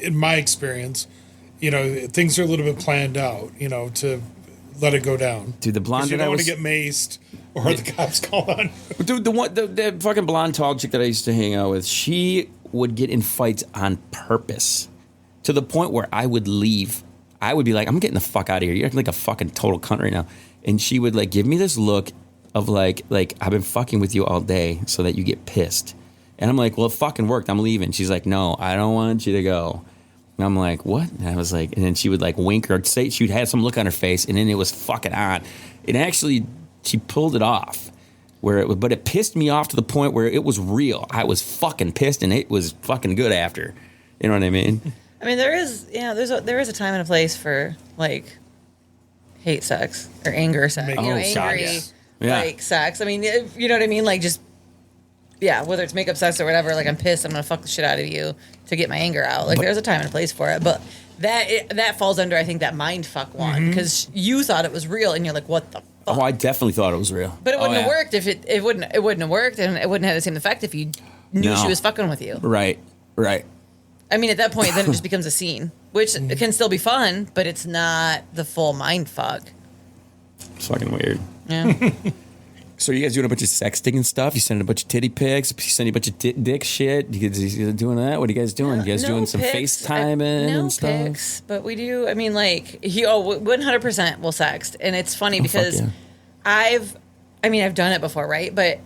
In my experience, things are a little bit planned out, to let it go down. Dude, the blonde you that I don't want was... to get maced or the cops call on. Dude, the fucking blonde tall chick that I used to hang out with, she would get in fights on purpose to the point where I would leave. I would be like, I'm getting the fuck out of here. You're acting like a fucking total cunt right now. And she would like give me this look of like I've been fucking with you all day so that you get pissed. And I'm like, well, it fucking worked. I'm leaving. She's like, no, I don't want you to go. And I'm like, what? And I was like, and then she would like wink or say, she would have some look on her face, and then it was fucking on. And actually, she pulled it off. But it pissed me off to the point where it was real. I was fucking pissed, and it was fucking good after. You know what I mean? I mean, there is a time and a place for like hate sex or anger sex. Oh, angry God, yes. Yeah. like sex. I mean, you know what I mean? Like just. Yeah, whether it's makeup sex or whatever, like I'm pissed, I'm gonna fuck the shit out of you to get my anger out. Like there's a time and a place for it, but that falls under I think that mind fuck one because you thought it was real and you're like, what the fuck? Oh, I definitely thought it was real. But it wouldn't have worked if it wouldn't have worked and it wouldn't have the same effect if you knew she was fucking with you. Right. I mean, at that point, then it just becomes a scene, which it can still be fun, but it's not the full mind fuck. It's fucking weird. Yeah. So you guys doing a bunch of sexting and stuff? You sending a bunch of titty pics? You sending a bunch of dick shit? You guys doing that? What are you guys doing? You guys doing some pics. FaceTiming and stuff? No pics, but we do. I mean, like, 100% will sext. And it's funny because yeah. I've done it before, right? But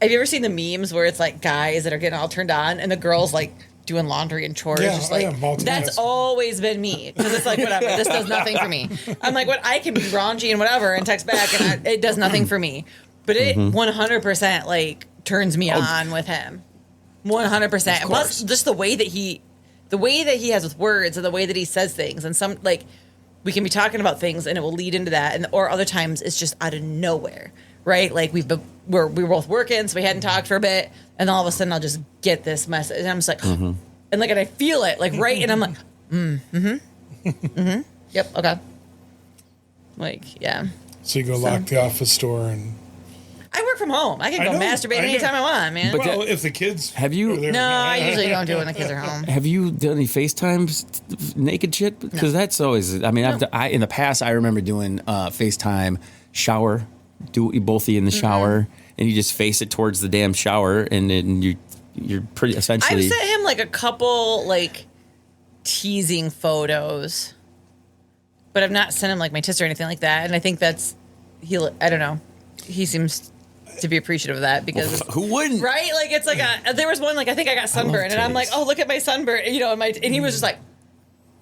have you ever seen the memes where it's like guys that are getting all turned on and the girls like doing laundry and chores? Yeah, just like, that's always been me. Because it's like, whatever, this does nothing for me. I'm like, I can be raunchy and whatever and text back and it does nothing for me. But it 100% like turns me on with him, 100%. And plus, just the way that he has with words and the way that he says things, and some like we can be talking about things and it will lead into that, and or other times it's just out of nowhere, right? Like we were both working, so we hadn't talked for a bit, and all of a sudden I'll just get this message, and I'm just like, and like, and I feel it like right, and I'm like, yep, okay, like yeah. So you go lock the office door and. I work from home. I can go masturbate anytime I want, man. But Well, if the kids have you? No, I usually don't do it when the kids are home. Have you done any FaceTime naked shit? Because that's always. I mean, in the past, I remember doing FaceTime shower. Both in the shower, and you just face it towards the damn shower, and then you're pretty essentially. I've sent him like a couple like teasing photos, but I've not sent him like my tits or anything like that. And I think that's I don't know. He seems to be appreciative of that because who wouldn't? Right? Like it's like there was one like I think I got sunburned, and I'm like, oh look at my sunburn, and he was just like,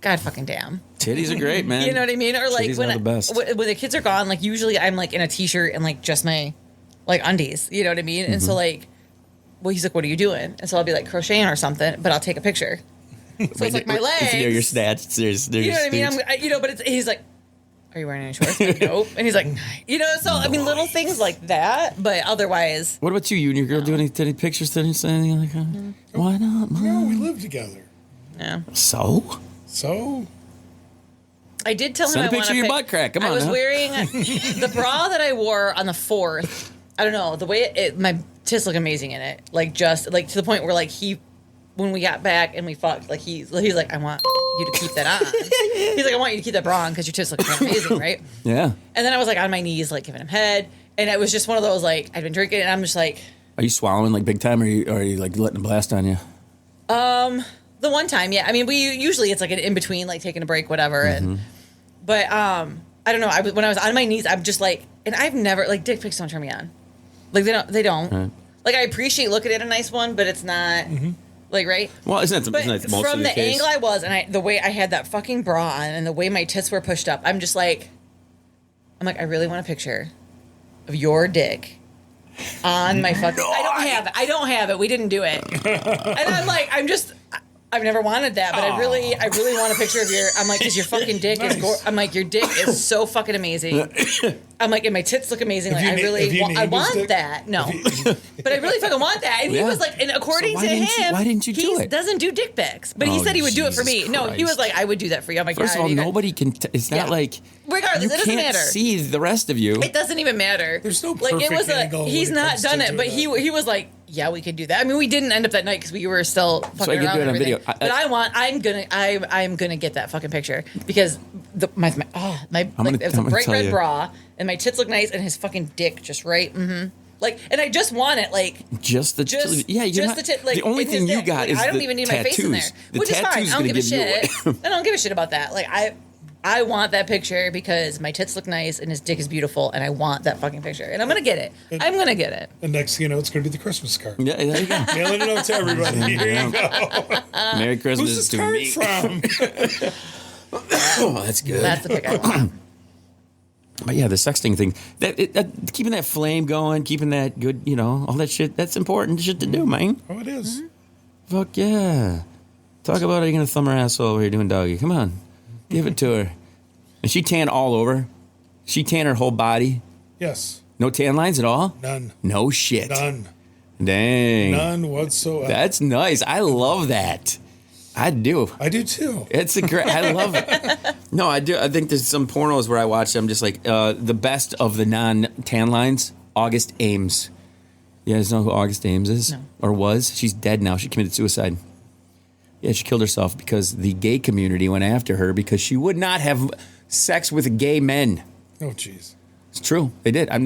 God fucking damn. Titties are great, man. You know what I mean? Or like Titties are the best. when the kids are gone, like usually I'm like in a t-shirt and like just my like undies. You know what I mean? And so like, well, he's like, what are you doing? And so I'll be like crocheting or something, but I'll take a picture. So it's like my legs. It's near your snatch. You know what I mean? But he's like, are you wearing any shorts? Like, nope. And he's like, so I mean, little things like that, but otherwise. What about you? You and your girl do any pictures? Anything like that? Why not, Mom? No, we live together. Yeah. So? I did tell him Send I a picture of your butt crack. Come on. I was now. wearing the bra that I wore on the 4th. I don't know the way my tits look amazing in it. Like just like to the point where like when we got back and we fucked, like he's like, I want you to keep that on. He's like, I want you to keep that bra on because your tits look amazing, right? Yeah. And then I was like on my knees, like giving him head, and it was just one of those like I'd been drinking, and I'm just like. Are you swallowing like big time, or are you like letting a blast on you? The one time, yeah. I mean, we usually it's like an in between, like taking a break, whatever. But I don't know. When I was on my knees, I'm just like, and I've never like dick pics don't turn me on. Like they don't. Right. Like I appreciate looking at a nice one, but it's not like right. Well, isn't that most from of the case? angle I was, and the way I had that fucking bra on, and the way my tits were pushed up, I'm like, I really want a picture of your dick on my fucking. I don't have it. We didn't do it. And I'm like, I've never wanted that, but I really want a picture of your. I'm like, because your fucking dick is. I'm like, your dick is so fucking amazing. I'm like, and my tits look amazing. Like, I want that. No, but I really fucking want that. And he was like, and according to him, why didn't you do it? He doesn't do dick pics, but he said he would do it for me. Jesus No, he was like, I would do that for you. I'm like, first of all, nobody can. It's not like. Regardless, it doesn't matter. See the rest of you. It doesn't even matter. There's no perfect angle. He's not done it, but he was like, yeah, we could do that. I mean, we didn't end up that night because we were still fucking so I around. can do it on video. But I'm gonna get that fucking picture because it's a bright red bra and my tits look nice and his fucking dick just right. Like, and I just want it like the only thing you got is I don't even need my face in there, which is fine. I don't give a shit. I don't give a shit about that. Like I want that picture because my tits look nice and his dick is beautiful, and I want that fucking picture. And I'm going to get it. I'm going to get it. And next thing you know, it's going to be the Christmas card. Yeah, there you go. Mailing it out to everybody. Here you go. Merry Christmas Who's this to card me. from? Oh, that's good. That's the pic I want. But yeah, the sexting thing, keeping that flame going, keeping that good, all that shit, that's important shit to do, man. Oh, it is. Fuck yeah. Talk about how you're going to thumb her asshole while you're doing doggy. Come on. Give it to her. And she tan all over. She tan her whole body. Yes. No tan lines at all? None. No shit. None. Dang. None whatsoever. That's nice. I love that. I do. I do too. It's a great. I love it. No, I do. I think there's some pornos where I watch. I'm just like the best of the non-tan lines. August Ames. You guys know who August Ames is? No. Or was? She's dead now. She committed suicide. Yeah, she killed herself because the gay community went after her because she would not have sex with gay men. Oh, jeez. It's true. They did. I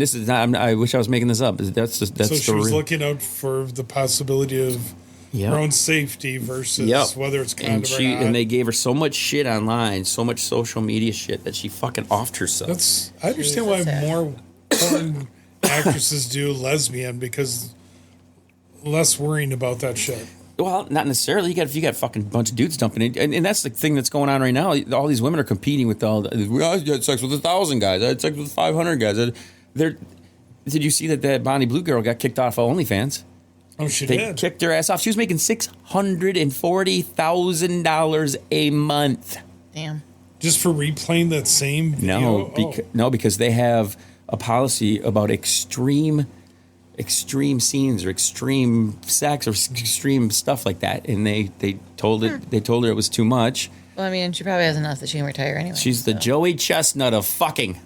wish I was making this up. That's so she was looking out for the possibility of her own safety versus whether it's condom or not. And they gave her so much shit online, so much social media shit that she fucking offed herself. I understand why more porn actresses do lesbian because less worrying about that shit. Well, not necessarily. You got fucking bunch of dudes dumping in, and that's the thing that's going on right now. All these women are competing with I had sex with 1,000 guys. I had sex with 500 guys. Did you see that Bonnie Blue girl got kicked off of OnlyFans? Oh, she did. They kicked her ass off. She was making $640,000 a month. Damn. Just for replaying that same video? No, because they have a policy about extreme scenes or extreme sex or extreme stuff like that, and they told her it was too much, Well, I mean, she probably has enough that she can retire anyway. She's the Joey Chestnut of fucking,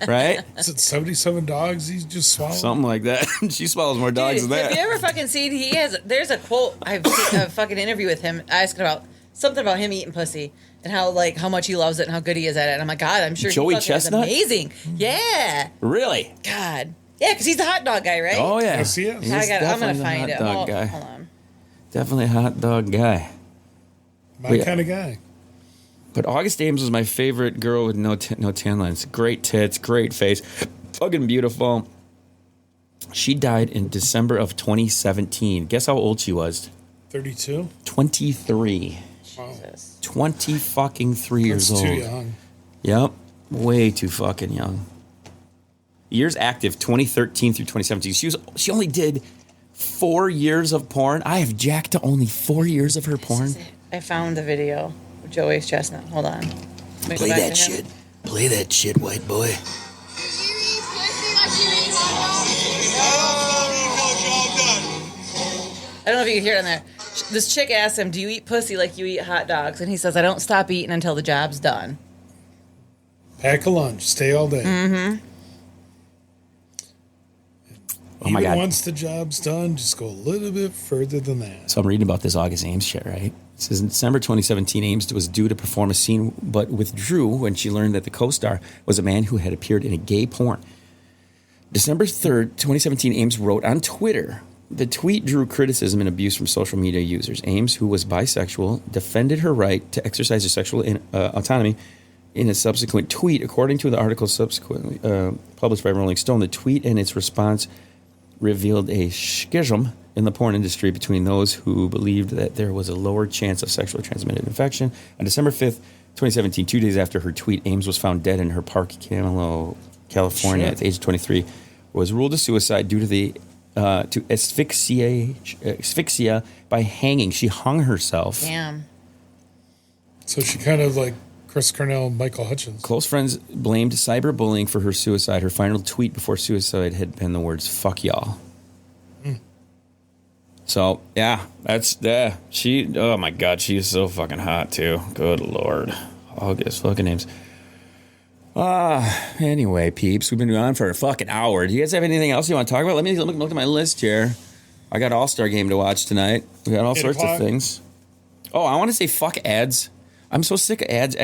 right? Is it 77 dogs he just swallowed? Something like that. She swallows more dogs Dude, than that. have you ever fucking seen? There's a quote. I've seen a fucking interview with him asking about something about him eating pussy and how much he loves it and how good he is at it. And I'm like, God, I'm sure Joey he fucking Chestnut? is amazing. Yeah. Really? God. Yeah, because he's the hot dog guy, right? Oh yeah. Yes, he is. He's I'm gonna definitely the find hot it. dog guy. Hold on. Definitely a hot dog guy. My kind of guy. But August Ames was my favorite girl with no tan lines. Great tits, great face, fucking beautiful. She died in December of 2017. Guess how old she was? 32? 23. Wow. Jesus. 20 fucking 3 years That's old. too young. Yep. Way too fucking young. Years active, 2013 through 2017. She only did 4 years of porn. I have jacked to only 4 years of her porn. I found the video of Joey's Chestnut. Hold on. Play that shit. Play that shit, white boy. I don't know if you can hear it on there. This chick asked him, do you eat pussy like you eat hot dogs? And he says, I don't stop eating until the job's done. Pack a lunch. Stay all day. Mm-hmm. Oh my Even God. once the job's done, just go a little bit further than that. So I'm reading about this August Ames shit, right? It says in December 2017, Ames was due to perform a scene, but withdrew when she learned that the co-star was a man who had appeared in a gay porn. December 3rd, 2017, Ames wrote on Twitter. The tweet drew criticism and abuse from social media users. Ames, who was bisexual, defended her right to exercise her sexual autonomy in a subsequent tweet. According to the article subsequently published by Rolling Stone, the tweet and its response revealed a schism in the porn industry between those who believed that there was a lower chance of sexually transmitted infection. On December 5th, 2017, 2 days after her tweet, Ames was found dead in her Park Camelo, California, at the age of 23, was ruled a suicide due to the to asphyxia by hanging. She hung herself. Damn. So she kind of like Chris Cornell and Michael Hutchins. Close friends blamed cyberbullying for her suicide. Her final tweet before suicide had been the words, "Fuck y'all." So, yeah, oh my God, she is so fucking hot too. Good Lord. August fucking names. Anyway, peeps, we've been on for a fucking hour. Do you guys have anything else you want to talk about? Let me look at my list here. I got All-Star Game to watch tonight. We got all 8 sorts o'clock. of things. Oh, I want to say fuck ads. I'm so sick of ads.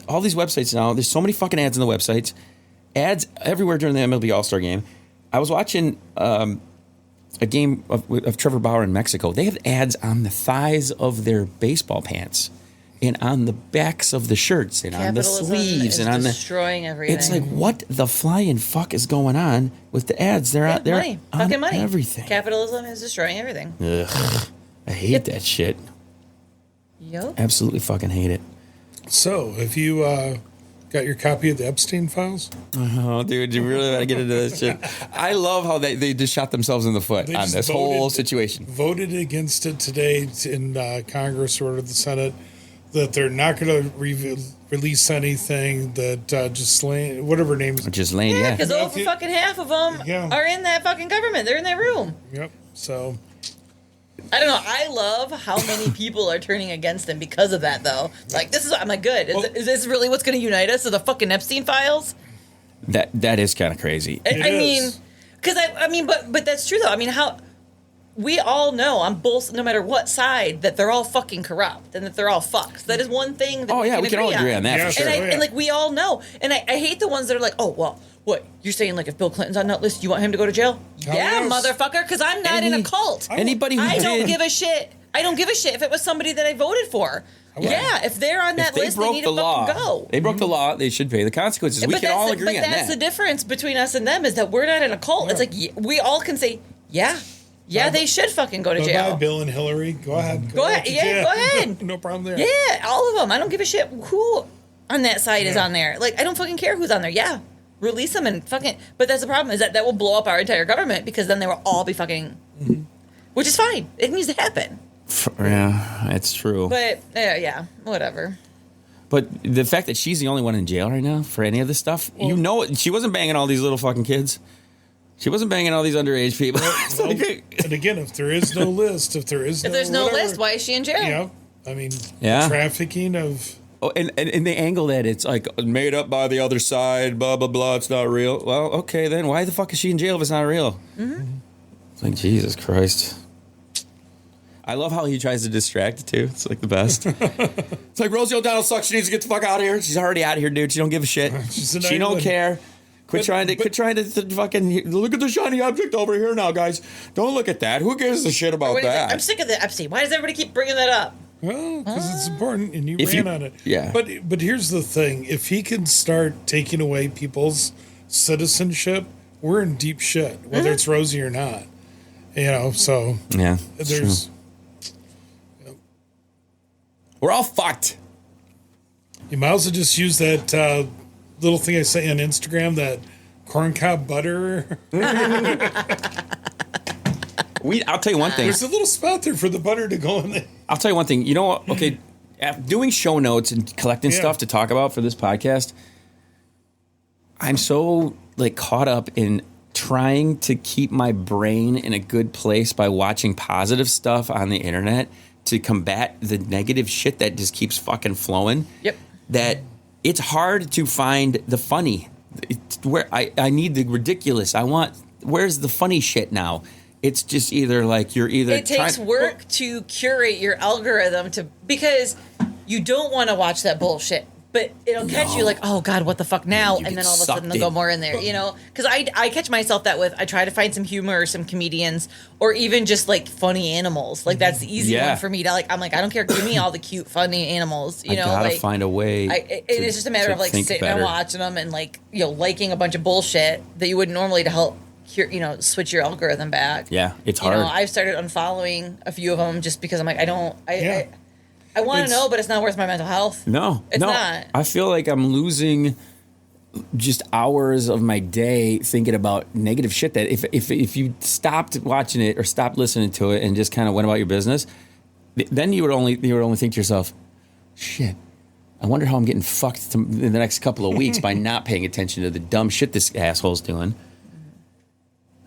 All these websites now, there's so many fucking ads on the websites. Ads everywhere during the MLB All-Star Game. I was watching a game of Trevor Bauer in Mexico. They have ads on the thighs of their baseball pants and on the backs of the shirts and on the Capitalism sleeves is and on the destroying everything. It's like, what the flying fuck is going on with the ads? They're out there money. on Fucking money. everything. Capitalism is destroying everything. Ugh, I hate that shit. Yep. Absolutely fucking hate it. So, have you got your copy of the Epstein files? Oh, dude, you really got to get into this shit. I love how they just shot themselves in the foot They on just this whole situation. Voted against it today in Congress or the Senate, that they're not going to release anything, that Ghislaine, whatever her name is. Ghislaine, Yeah, yeah. because over fucking half of them Yeah. are in that fucking government. They're in that room. Yep. So, I don't know. I love how many people are turning against him because of that, though. Like, I'm like, good. Is this really what's going to unite us? Are the fucking Epstein files? That is kind of crazy. I mean, is. because but that's true though. I mean, how we all know on both, no matter what side, that they're all fucking corrupt and that they're all fucks. That is one thing. That Oh, yeah, we can all agree on that Yeah, for sure. And like we all know. And I hate the ones that are like, oh well, what you're saying? Like if Bill Clinton's on that list, you want him to go to jail? Yeah, yes. motherfucker. Because I'm not in a cult. Anybody who I don't did, give a shit. I don't give a shit if it was somebody that I voted for. Yeah, if they're on that if they list, they broke need the to law, fucking go. they broke the law, they should pay the consequences. We can all agree on But that's the that. difference between us and them is that we're not in a cult. It's like we all can say, yeah, they should fucking go to bye, jail. Bill and Hillary. Go ahead. Go ahead. to Yeah, jail. go ahead. No problem there. Yeah, all of them. I don't give a shit who on that side is on there. Like, I don't fucking care who's on there. Yeah, release them and fucking. But that's the problem is that will blow up our entire government because then they will all be fucking. Which is fine. It needs to happen. Yeah, it's true. But yeah, whatever. But the fact that she's the only one in jail right now for any of this stuff, you know it. She wasn't banging all these little fucking kids. She wasn't banging all these underage people. It's Well, like- and again, if there is no list, if there's If no there's no whatever, list, why is she in jail? Yeah. I mean, Yeah. trafficking of. Oh, and they angle that it's like made up by the other side, blah blah blah. It's not real. Well, okay then. Why the fuck is she in jail if it's not real? Mm-hmm. It's like Jesus Christ. I love how he tries to distract it too. It's like the best. It's like Rosie O'Donnell sucks. She needs to get the fuck out of here. She's already out of here, dude. She don't give a shit. She don't care. Quit trying to fucking look at the shiny object over here now, guys. Don't look at that. Who gives a shit about that? I'm sick of the Epstein. Why does everybody keep bringing that up? Well, because it's important, and you If ran you- on it. yeah. But here's the thing: if he can start taking away people's citizenship, we're in deep shit, whether it's Rosie or not. You know, so Yeah, there's. we're all fucked. You might as well just use that little thing I sent you on Instagram, that corncob butter. I'll tell you one thing. There's a little spot there for the butter to go in there. I'll tell you one thing. You know what? Okay, doing show notes and collecting stuff to talk about for this podcast, I'm so like caught up in trying to keep my brain in a good place by watching positive stuff on the internet to combat the negative shit that just keeps fucking flowing. Yep. That it's hard to find the funny. Where I need the ridiculous. Where's the funny shit now? It's just either like you're either. It takes work to curate your algorithm because you don't want to watch that bullshit, but it'll catch you like, oh God, what the fuck now? You And get then all of a sudden sucked they'll go in. more in there, you know? Because I catch myself that with, I try to find some humor or some comedians or even just like funny animals. Like that's the easy one for me to like, I'm like, I don't care. Give me all the cute, funny animals, you know? I gotta like, find a way. it's just a matter of like think sitting better. and watching them and like, you know, liking a bunch of bullshit that you wouldn't normally to help, switch your algorithm back. Yeah, it's You hard. know, I've started unfollowing a few of them just because I'm like, I want to know, but it's not worth my mental health. No, It's not. I feel like I'm losing just hours of my day thinking about negative shit that if you stopped watching it or stopped listening to it and just kind of went about your business, then you would only think to yourself, shit, I wonder how I'm getting fucked in the next couple of weeks by not paying attention to the dumb shit this asshole's doing.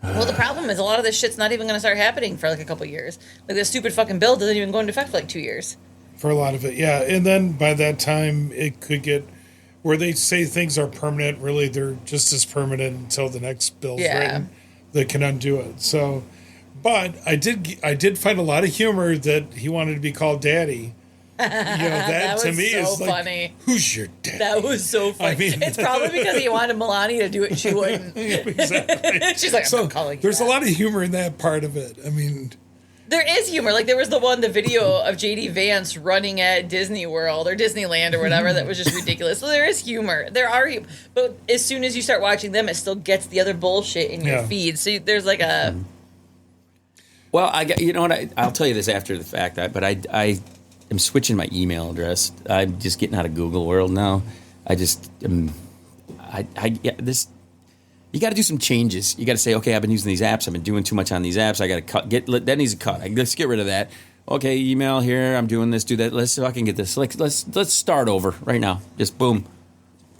Well, the problem is a lot of this shit's not even going to start happening for like a couple of years. Like this stupid fucking bill doesn't even go into effect for like 2 years. For a lot of it, yeah. And then by that time, it could get where they say things are permanent. Really, they're just as permanent until the next bill's written that can undo it. So, but I did find a lot of humor that he wanted to be called daddy. You know, that to was me so is like, funny. Who's your dad? That was so funny. I mean- it's probably because he wanted Melania to do it and she wouldn't. Exactly. She's like, I'm not calling you There's that. a lot of humor in that part of it. I mean, There is humor. Like there was the video of JD Vance running at Disney World or Disneyland or whatever that was just ridiculous. So there is humor. There are, but as soon as you start watching them, it still gets the other bullshit in your feed. So there's like a. Well, you know what? I'll tell you this after the fact. But I am switching my email address. I'm just getting out of Google world now. I just this. You got to do some changes. You got to say, okay, I've been using these apps. I've been doing too much on these apps. I got to cut. That needs a cut. Let's get rid of that. Okay, email here. I'm doing this. Do that. Let's fucking get this. Let's start over right now. Just boom,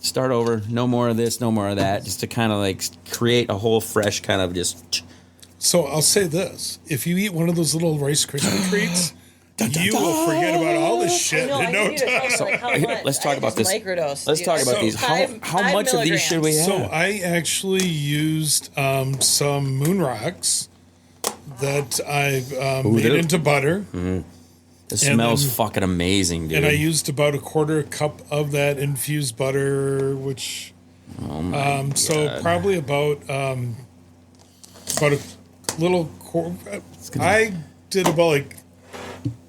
start over. No more of this. No more of that. Just to kind of like create a whole fresh kind of just. so I'll say this: if you eat one of those little Rice Krispie treats, you will forget about all this shit in no time. Let's talk about this. Microdose. Let's talk about these. How much of these should we have? So I actually used some moon rocks that I made into butter. It smells fucking amazing, dude. And I used about a quarter cup of that infused butter, which so probably about a little I did about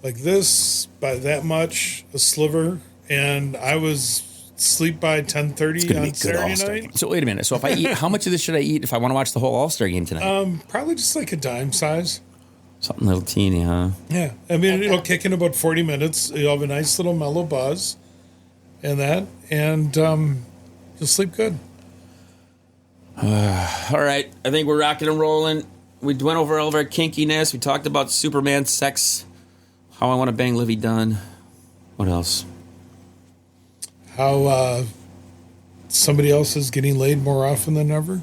like this by that much, a sliver, and I was asleep by 10:30 on Saturday night. So wait a minute. So if I eat, how much of this should I eat if I want to watch the whole All-Star game tonight? Probably just like a dime size. Something little teeny, huh? Yeah, I mean it'll kick in about 40 minutes. You'll have a nice little mellow buzz, and you'll sleep good. All right. I think we're rocking and rolling. We went over all of our kinkiness. We talked about Superman sex. How I want to bang Livvy-Dunn. What else? How somebody else is getting laid more often than ever.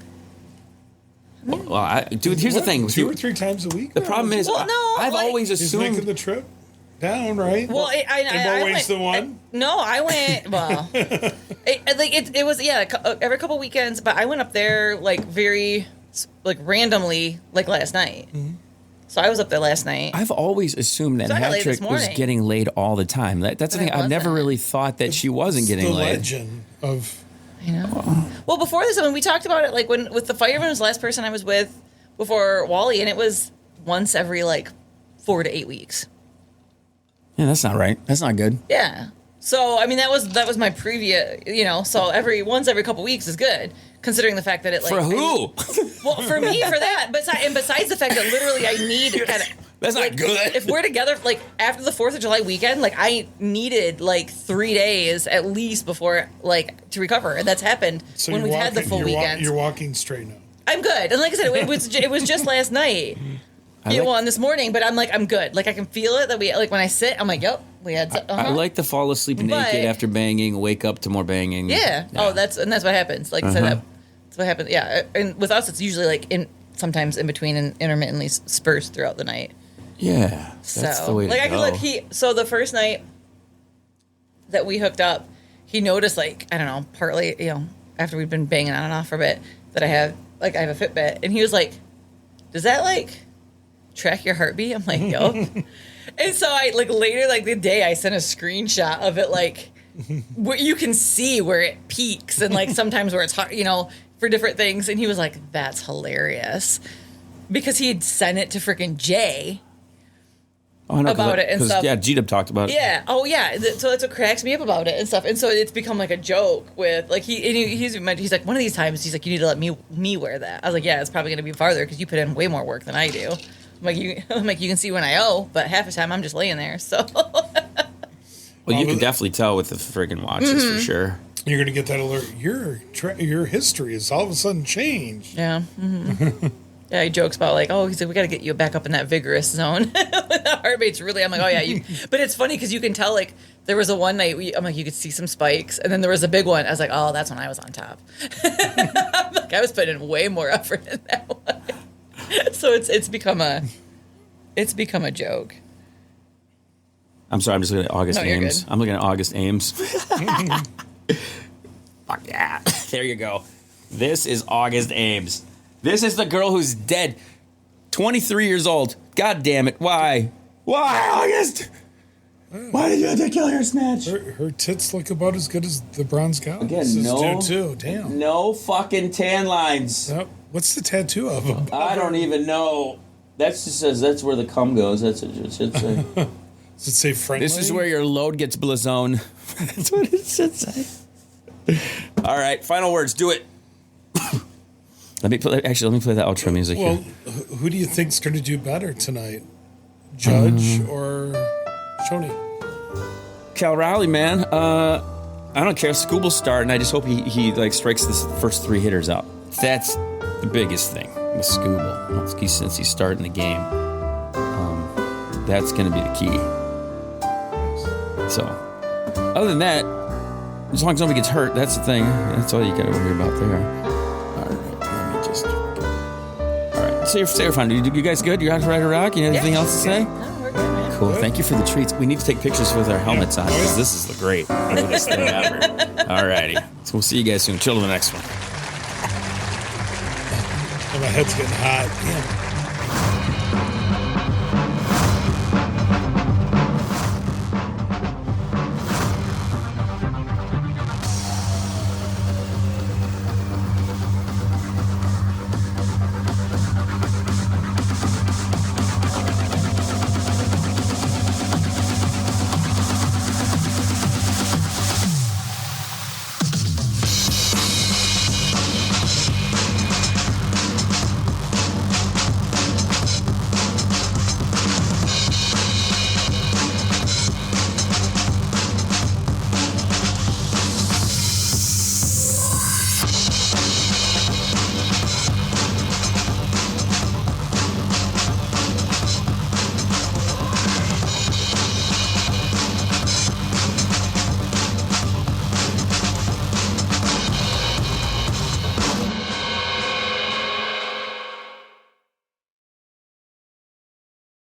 Well, dude, here's the thing. Two or three times a week. The problem is, Well, no, I've like- always He's assumed. making the trip. down, right? Well, in more ways than one. No, I went. Well, it was every couple weekends, but I went up there like very like randomly like last night. Mm-hmm. So I was up there last night. I've always assumed that Patrick was getting laid all the time. That's the thing. I've never really thought that she wasn't getting laid. The legend of. I know. Well, before this, when we talked about it, like with the fireman was the last person I was with before Wally, and it was once every like 4 to 8 weeks. Yeah, that's not right. That's not good. Yeah. So I mean, that was my previous, So once every couple weeks is good, considering the fact that it like for who? Well, for me, for that. Besides the fact that literally I need. That's not good. If we're together, like after the 4th of July weekend, like I needed like 3 days at least before like to recover, and that's happened when we've had the full weekend. You're walking straight now. I'm good, and like I said, it was just last night. And this morning, but I'm like, I'm good. Like I can feel it that we like when I sit, I'm like, yep, we had. I like to fall asleep naked after banging, wake up to more banging. Yeah. Oh, that's what happens. Like I said, that's what happens. Yeah. And with us, it's usually like sometimes in between and intermittently spurs throughout the night. Yeah. That's the way to go. So the first night that we hooked up, he noticed like, I don't know, partly, after we'd been banging on and off for a bit, that I have a Fitbit, and he was like, does that like track your heartbeat? I'm like, yup. And so I like later, like the day, I sent a screenshot of it, like where you can see where it peaks and like sometimes where it's hard, for different things. And he was like, that's hilarious, because he had sent it to freaking Jay about it and stuff. Yeah, G-Dub talked about it. Yeah. Oh yeah. So that's what cracks me up about it and stuff. And so it's become like a joke with like he's like, one of these times he's like, you need to let me wear that. I was like, yeah, it's probably gonna be farther because you put in way more work than I do. I'm like, you can see when I owe, but half the time I'm just laying there. So. Well, you can definitely tell with the friggin' watches for sure. You're gonna get that alert. Your history is all of a sudden changed. Yeah. Mm-hmm. Yeah, he jokes about like, he's like, we got to get you back up in that vigorous zone. The heartbeat's really. I'm like, oh yeah. But it's funny because you can tell like there was a one night I'm like, you could see some spikes, and then there was a big one. I was like, oh, that's when I was on top. I'm like, I was putting in way more effort in that one. So it's become a joke. I'm sorry, I'm just looking at August Ames. Good. I'm looking at August Ames. Fuck yeah. There you go. This is August Ames. This is the girl who's dead. 23 years old. God damn it. Why? Why, August? Why did you have to kill her snatch? Her tits look about as good as the bronze cow. Again, no. Too. Damn. No fucking tan lines. What's the tattoo of them? I don't even know. That just says that's where the cum goes. That's what it should say. Does it say friendly? This is where your load gets blazone. That's what it should say. All right, final words. Do it. Let me play that outro music here. Who do you think's going to do better tonight? Judge or Shoney? Cal Rowley, man. I don't care. Scoob will start, and I just hope he like strikes the first 3 hitters out. That's the biggest thing with Scooble. Since he's starting the game, that's going to be the key. So, other than that, as long as nobody gets hurt, that's the thing. That's all you got to worry about there. Say you're fine. You guys good? You guys ready to rock? You have anything else to say? No, we're good, man. Cool. Thank you for the treats. We need to take pictures with our helmets on because this is the greatest thing ever. Alrighty. So we'll see you guys soon. Chill to the next one. My head's getting hot. Damn.